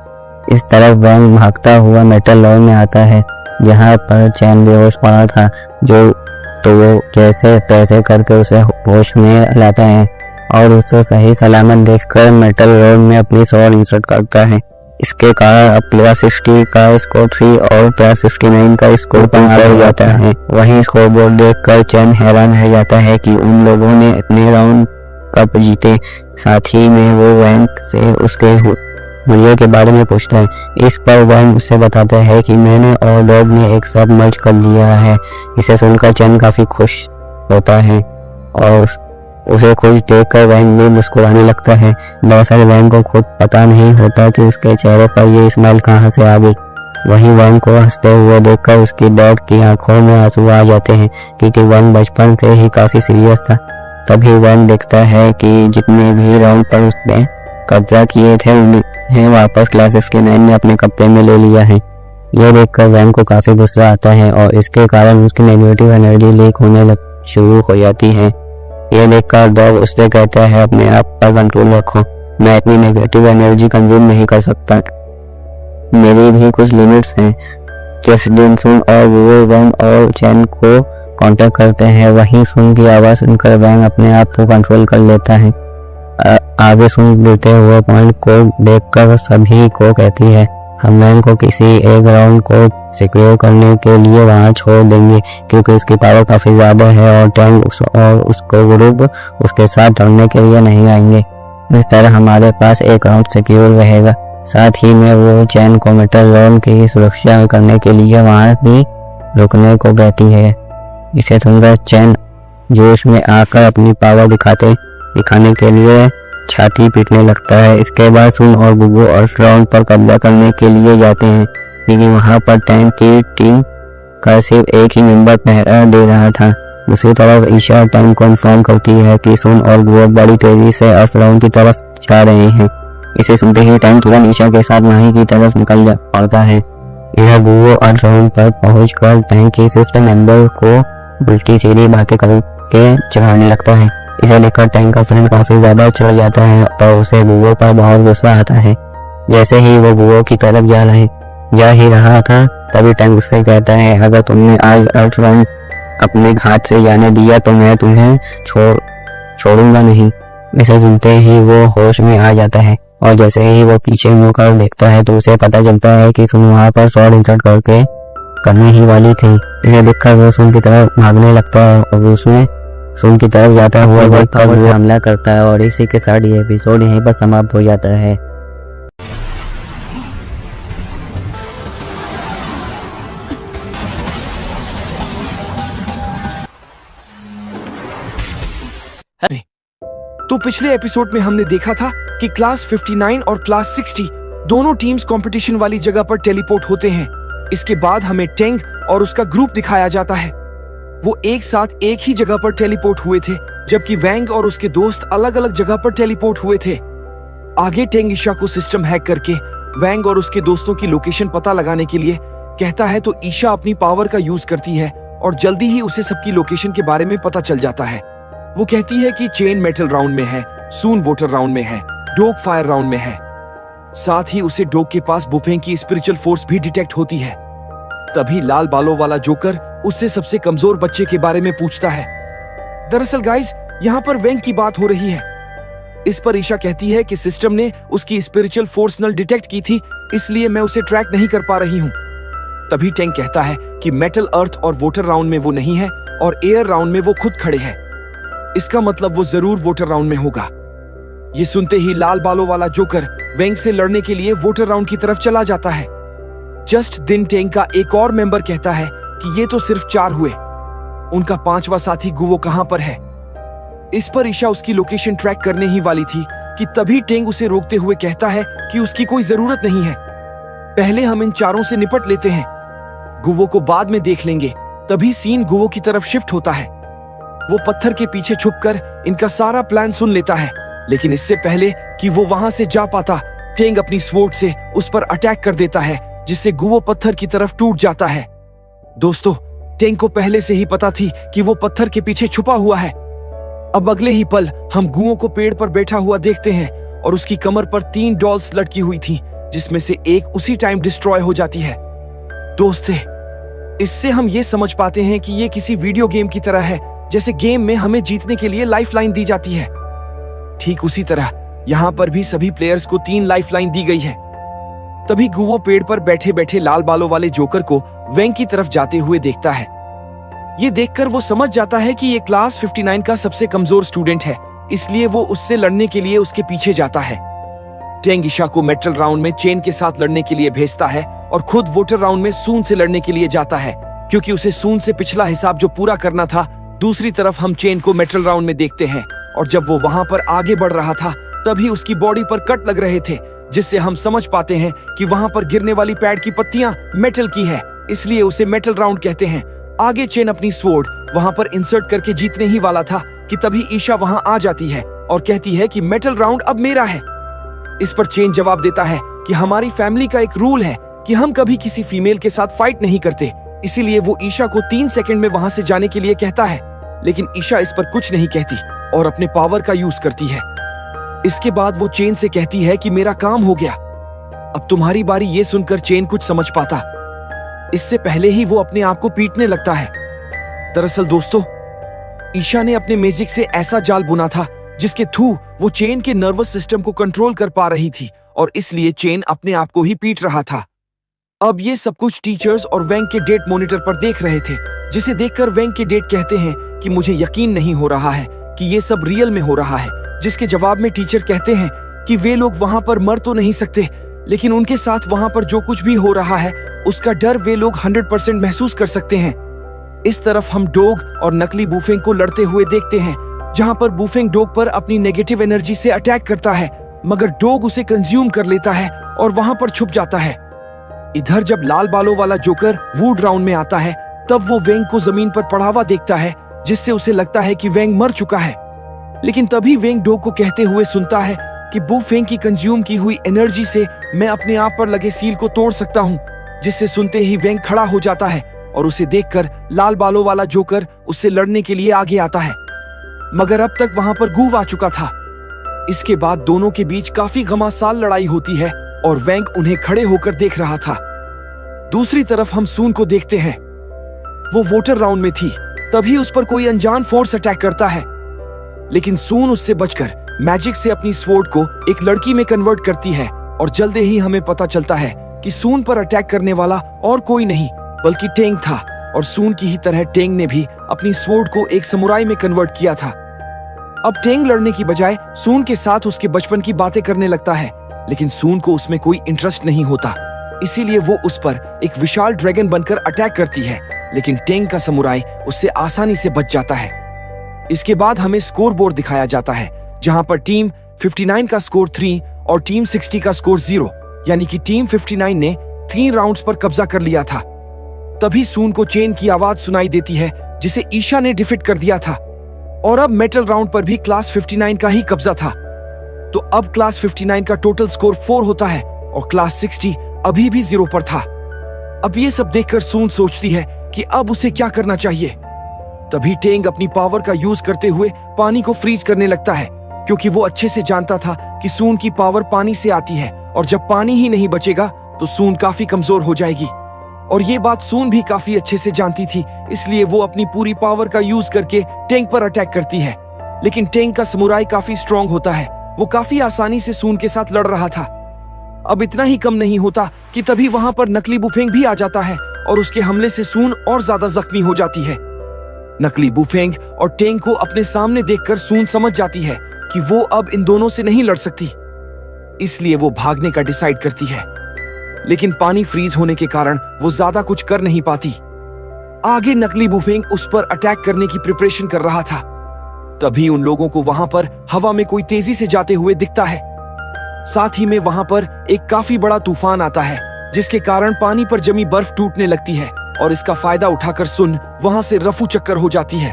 [SPEAKER 5] इस तरफ वैंग भागता हुआ मेटल राउंड में आता है जहाँ पर चैन बेहोश पड़ा था तो वो कैसे तैसे करके उसे होश में लाता है और उसे सही सलामत देखकर मेटल राउंड में अपनी स्वॉर्ड इंसर्ट करता है। इसके कारण अब प्लेयर 60 का स्कोर 3 और प्लेयर 59 का स्कोर 5 हो जाता है। वहीं स्कोरबोर्ड देखकर चैन हैरान रह जाता है कि उन लोगों ने इतने राउंड कब जीते। साथ ही में वो वैंग से उसके हुलिये के बारे में पूछता है। इस पर वैंग उससे बताता है कि मैंने और डॉग ने एक साथ मर्ज कर लिया है। इसे सुनकर चैन काफी खुश होता है और उसे खुश देखकर वैंग भी मुस्कुराने लगता है। दरअसल वैंग को खुद पता नहीं होता कि उसके चेहरे पर ये स्माइल कहाँ से आ गई। वहीं वैंग को हंसते हुए देखकर उसकी डॉग की आंखों में आंसू आ जाते हैं क्योंकि वैंग बचपन से ही काफी सीरियस था। तभी वैंग देखता है कि जितने भी राउंड पर उसने कब्जा किए थे उन्हें वापस क्लास 59 ने अपने कब्जे में ले लिया है। यह देखकर वैंग को काफी गुस्सा आता है और इसके कारण उसकी नेगेटिव एनर्जी लीक होने शुरू हो जाती है। यह देखकर डॉग उससे कहता है अपने आप पर कंट्रोल रखो, मैं इतनी नेगेटिव एनर्जी कंज्यूम नहीं कर सकता, मेरी भी कुछ लिमिट्स हैं। प्रेसिडेंट सुन और वो वैंग और चैन को कांटेक्ट करते हैं। वहीं सुन की आवाज सुनकर वैंग अपने आप को कंट्रोल कर लेता है। आगे सुन गिरते हुए पॉइंट को देखकर सभी को कहती है हम वैंग को किसी एक राउंड को सिक्योर करने के लिए वहां छोड़ देंगे क्योंकि उसकी पावर काफी ज्यादा है और टैंक और उसको ग्रुप उसके साथ लड़ने के लिए नहीं आएंगे। इस तरह हमारे पास एक राउंड सिक्योर रहेगा। साथ ही में वो चैन को मेटल राउंड की सुरक्षा करने के लिए वहां भी रुकने को कहती है। इसे सुनकर चैन जोश में आकर अपनी पावर दिखाने के लिए छाती पीटने लगता है। इसके बाद सुन और बुबू अर्थ राउंड पर कब्जा करने के लिए जाते हैं क्योंकि वहां पर टैंक की टीम का सिर्फ एक ही मेंबर पहरा दे रहा था। दूसरी तरफ ईशा टैंक को इन्फॉर्म करती है कि सुन और बुबू बड़ी तेजी से अर्थ राउंड की तरफ जा रहे हैं। इसे सुनते ही टैंक तुरंत ईशा के साथ वहीं की तरफ निकल पड़ता है। यह बुबू अर्थ राउंड पर पहुंचकर टैंक के 6 मेंबर को उल्टी सीधी बातें करके चढ़ाने लगता है। इसे देखकर टैंक का फ्रेंड काफी ज्यादा चढ़ जाता है और उसे बुओ पर बहुत गुस्सा आता है। जैसे ही वो बुओ की तरफ जा ही रहा था तभी टैंक उससे कहता है अगर तुमने आज अर्थ राउंड अपने हाथ से जाने दिया तो मैं तुम्हें छोड़ूंगा नहीं। इसे सुनते ही वो होश में आ जाता है और जैसे ही वो पीछे मुड़कर देखता है तो उसे पता चलता है कि सुन वहां पर स्वॉर्ड इंसर्ट करने ही वाली थी। इसे देखकर वो सुन की तरफ भागने लगता है और उसमें सुन की तरफ जाता हुआ वो पावर से हमला करता है और इसी के साथ ये एपिसोड यहीं पर समाप्त हो जाता है।
[SPEAKER 6] तो पिछले एपिसोड में हमने देखा था कि क्लास 59 और क्लास 60 दोनों टीम्स कंपटीशन वाली जगह पर टेलीपोर्ट होते हैं। इसके बाद हमें टेंग और उसका ग्रुप दिखाया जाता है। वो एक साथ एक ही जगह पर टेलीपोर्ट हुए थे जबकि वैंग और उसके दोस्त अलग अलग जगह पर टेलीपोर्ट हुए थे। आगे टेंग ईशा को सिस्टम हैक करके वैंग और उसके दोस्तों की लोकेशन पता लगाने के लिए कहता है तो ईशा अपनी पावर का यूज करती है और जल्दी ही उसे सबकी लोकेशन के बारे में पता चल जाता है। वो कहती है कि चेन मेटल राउंड में है, सून वोटर राउंड में है, डोग फायर राउंड में है। साथ ही उसे डोग के पास बुफेंग की स्पिरिचुअल फोर्स भी डिटेक्ट होती है। तभी लाल बालों वाला जोकर उससे सबसे कमजोर बच्चे के बारे में पूछता है। दरअसल गाइस, यहाँ पर वेंग की बात हो रही है। इस पर ईशा कहती है कि सिस्टम ने उसकी स्पिरिचुअल फोर्स नल डिटेक्ट की थी, इसलिए मैं उसे ट्रैक नहीं कर पा रही हूँ। तभी टेंग कहता है कि मेटल अर्थ और वोटर राउंड में वो नहीं है और एयर राउंड में वो खुद खड़े हैं। इसका मतलब वो जरूर वोटर राउंड में होगा। ये सुनते ही लाल बालों वाला जोकर वेंग से लड़ने के लिए वोटर राउंड की तरफ चला जाता है। जस्ट दिन टेंग का एक और मेंबर कहता है कि ये तो सिर्फ 4 हुए, उनका 5वां साथी गुवो कहां पर है। इस पर ईशा उसकी लोकेशन ट्रैक करने ही वाली थी कि तभी टेंग उसे रोकते हुए कहता है कि उसकी कोई जरूरत नहीं है, पहले हम इन 4 से निपट लेते हैं, गुवो को बाद में देख लेंगे। तभी सीन गुवो की तरफ शिफ्ट होता है। वो पत्थर के पीछे छुपकर इनका सारा प्लान सुन लेता है, लेकिन इससे पहले कि वो वहां से जा पाता, टेंग अपनी स्वॉर्ड से उस पर अटैक कर देता है, जिससे गुवो पत्थर की तरफ टूट जाता है। दोस्तों, टेंग को पहले से ही पता थी कि वो पत्थर के पीछे छुपा हुआ है। अब अगले ही पल हम गुवो को पेड़ पर बैठा हुआ देखते हैं और उसकी कमर पर 3 डॉल्स लटकी हुई थी, जिसमें से एक उसी टाइम डिस्ट्रॉय हो जाती है। दोस्ते, इससे हम ये समझ पाते हैं कि ये किसी वीडियो गेम की तरह है, जैसे गेम में हमें जीतने के लिए लाइफलाइन दी जाती है। ठीक उसी तरह यहाँ पर भी सभी प्लेयर्स को 3 लाइफलाइन दी गई है। तभी गुवो पेड़ पर बैठे बैठे लाल बालों वाले जोकर को वेंग की तरफ जाते हुए देखता है। ये देखकर वो समझ जाता है कि ये क्लास 59 का सबसे कमजोर स्टूडेंट है, इसलिए वो उससे लड़ने के लिए उसके पीछे जाता है। टेंग ईशा को मेटल राउंड में चेन के साथ लड़ने के लिए भेजता है और खुद वोटर राउंड में सून से लड़ने के लिए जाता है, क्योंकि उसे सून से पिछला हिसाब जो पूरा करना था। दूसरी तरफ हम चेन को मेटल राउंड में देखते हैं और जब वो वहां पर आगे बढ़ रहा था तभी उसकी बॉडी पर कट लग रहे थे, जिससे हम समझ पाते हैं कि वहां पर गिरने वाली पैड की पत्तियां मेटल की है, इसलिए उसे मेटल राउंड कहते हैं। आगे चेन अपनी स्वॉर्ड वहां पर इंसर्ट करके जीतने ही वाला था कि तभी ईशा वहां आ जाती है और कहती है कि मेटल राउंड अब मेरा है। इस पर चेन जवाब देता है कि हमारी फैमिली का एक रूल है कि हम कभी किसी फीमेल के साथ फाइट नहीं करते, इसीलिए वो ईशा को 3 सेकंड में वहां से जाने के लिए कहता है, लेकिन ईशा इस पर कुछ नहीं कहती और अपने पावर का यूज करती है। इसके बाद वो चेन से कहती है कि मेरा काम हो गया, अब तुम्हारी बारी। ये सुनकर चेन कुछ समझ पाता, इससे पहले ही वो अपने आप को पीटने लगता है। दरअसल दोस्तों, ईशा ने अपने मैजिक से ऐसा जाल बुना था जिसके थ्रू वो चेन के नर्वस सिस्टम को कंट्रोल कर पा रही थी और इसलिए चेन अपने आप को ही पीट रहा था। अब ये सब कुछ टीचर्स और वेंग के डेट मॉनिटर पर देख रहे थे, जिसे देखकर वेंग के डेट कहते हैं कि मुझे यकीन नहीं हो रहा है कि ये सब रियल में हो रहा है, जिसके जवाब में टीचर कहते हैं कि वे लोग वहां पर मर तो नहीं सकते, लेकिन उनके साथ वहां पर जो कुछ भी हो रहा है उसका डर वे लोग 100% महसूस कर सकते हैं। इस तरफ हम डॉग और नकली बूफेंग को लड़ते हुए देखते हैं, जहां पर बूफेंग डॉग पर अपनी नेगेटिव एनर्जी से अटैक करता है, मगर डॉग उसे कंज्यूम कर लेता है और वहां पर छुप जाता है। इधर जब लाल बालों वाला जोकर वुड राउंड में आता है तब वो वेंग को जमीन पर पड़ा हुआ देखता है, जिससे उसे लगता है कि वेंग मर चुका है। लेकिन तभी वेंग डॉग को कहते हुए सुनता है कि बूफेंग की कंज्यूम की हुई एनर्जी से मैं अपने आप पर लगे सील को तोड़ सकता हूँ, जिससे सुनते ही वेंग खड़ा हो जाता है और उसे देखकर लाल बालों वाला जोकर उससे लड़ने के लिए आगे आता है, मगर अब तक वहां पर गुव आ चुका था। इसके बाद दोनों के बीच काफी घमासान लड़ाई होती है और वेंग उन्हें खड़े होकर देख रहा था। दूसरी तरफ हम सून को देखते हैं, वो वोटर राउंड में थी। तभी उस पर कोई अनजान फोर्स अटैक करता है, लेकिन सून उससे बचकर मैजिक से अपनी स्वॉर्ड को एक लड़की में कन्वर्ट करती है और जल्दी ही हमें पता चलता है कि सून पर अटैक करने वाला और कोई नहीं बल्कि टेंग था और सून की ही तरह टेंग ने भी अपनी स्वॉर्ड को एक समुराई में कन्वर्ट किया था। अब टेंग लड़ने की बजाय सून के साथ उसके बचपन की बातें करने लगता है, लेकिन सून को उसमें कोई इंटरेस्ट नहीं होता, इसीलिए वो उस पर एक विशाल ड्रैगन बनकर अटैक करती है, लेकिन टेंग का समुराई उससे आसानी से बच जाता है। इसके बाद हमें स्कोर बोर्ड दिखाया जाता है, जहां पर टीम 59 का स्कोर 3 और टीम 60 का स्कोर 0, यानी कि टीम 59 ने 3 राउंड्स पर कब्जा कर लिया था। तभी सून को चेन की आवाज सुनाई देती है, जिसे ईशा ने डिफीट कर दिया था, और अब मेटल राउंड पर भी क्लास 59 का ही कब्जा था। तो अब क्लास 59 का टोटल स्कोर 4 होता है और क्लास 60 अभी भी 0 पर था। अब ये सब देखकर सून सोचती है कि अब उसे क्या करना चाहिए। तभी टेंग अपनी पावर का यूज करते हुए पानी को फ्रीज करने लगता है, क्योंकि वो अच्छे से जानता था कि सून की पावर पानी से आती है और जब पानी ही नहीं बचेगा तो सून काफी कमजोर हो जाएगी। और ये बात सून भी काफी अच्छे से जानती थी, इसलिए वो अपनी पूरी पावर का यूज करके टेंग पर अटैक करती है। लेकिन टेंग का समुराई काफी स्ट्रांग होता है, वो काफी आसानी से सून के साथ लड़ रहा था। अब इतना ही कम नहीं होता कि तभी वहां पर नकली बुफेंग भी आ जाता है और उसके हमले से सून और ज्यादा जख्मी हो जाती है। नकली बुफेंग और टेंग को अपने सामने देखकर सून समझ जाती है कि वो अब इन दोनों से नहीं लड़ सकती, इसलिए वो भागने का डिसाइड करती है। लेकिन पानी फ्रीज होने के कारण वो ज्यादा कुछ कर नहीं पाती। आगे नकली बुफेंग उस पर अटैक करने की प्रिपरेशन कर रहा था। तभी उन लोगों को वहां पर हवा में कोई तेजी से जाते हुए दिखता है। साथ ही में वहां पर एक काफी बड़ा तूफान आता है, जिसके कारण पानी पर जमी बर्फ टूटने लगती है और इसका फायदा उठाकर सुन वहां से रफू चक्कर हो जाती है।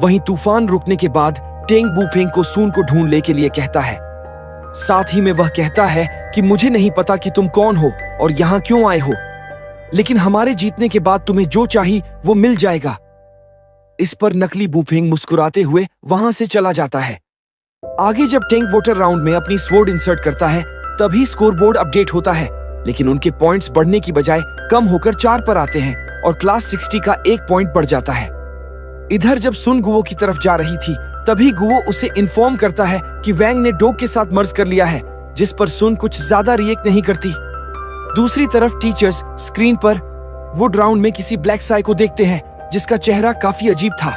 [SPEAKER 6] वहीं तूफान रुकने के बाद टेंग बुफेंग को सून को ढूंढने के लिए कहता है। साथ ही में वह कहता है कि मुझे नहीं पता कि तुम कौन हो और यहाँ क्यों आए हो, लेकिन हमारे जीतने के बाद तुम्हें जो चाहिए वो मिल जाएगा। इस पर नकली बुफेंग मुस्कुराते हुए वहां से चला जाता है। आगे जब टेंग वोटर राउंड में अपनी स्वॉर्ड इंसर्ट करता है, तभी स्कोरबोर्ड अपडेट होता है, लेकिन उनके पॉइंट्स बढ़ने की बजाय कम होकर 4 पर आते हैं और क्लास 60 का 1 पॉइंट बढ़ जाता है। इधर जब सुन गुवो की तरफ जा रही थी, तभी गुवो उसे इन्फॉर्म करता है कि वैंग ने डोग के साथ मर्ज कर लिया है, जिस पर सुन कुछ ज्यादा रिएक्ट नहीं करती। दूसरी तरफ टीचर्स स्क्रीन पर वुड राउंड में किसी ब्लैक साई को देखते हैं, जिसका चेहरा काफी अजीब था।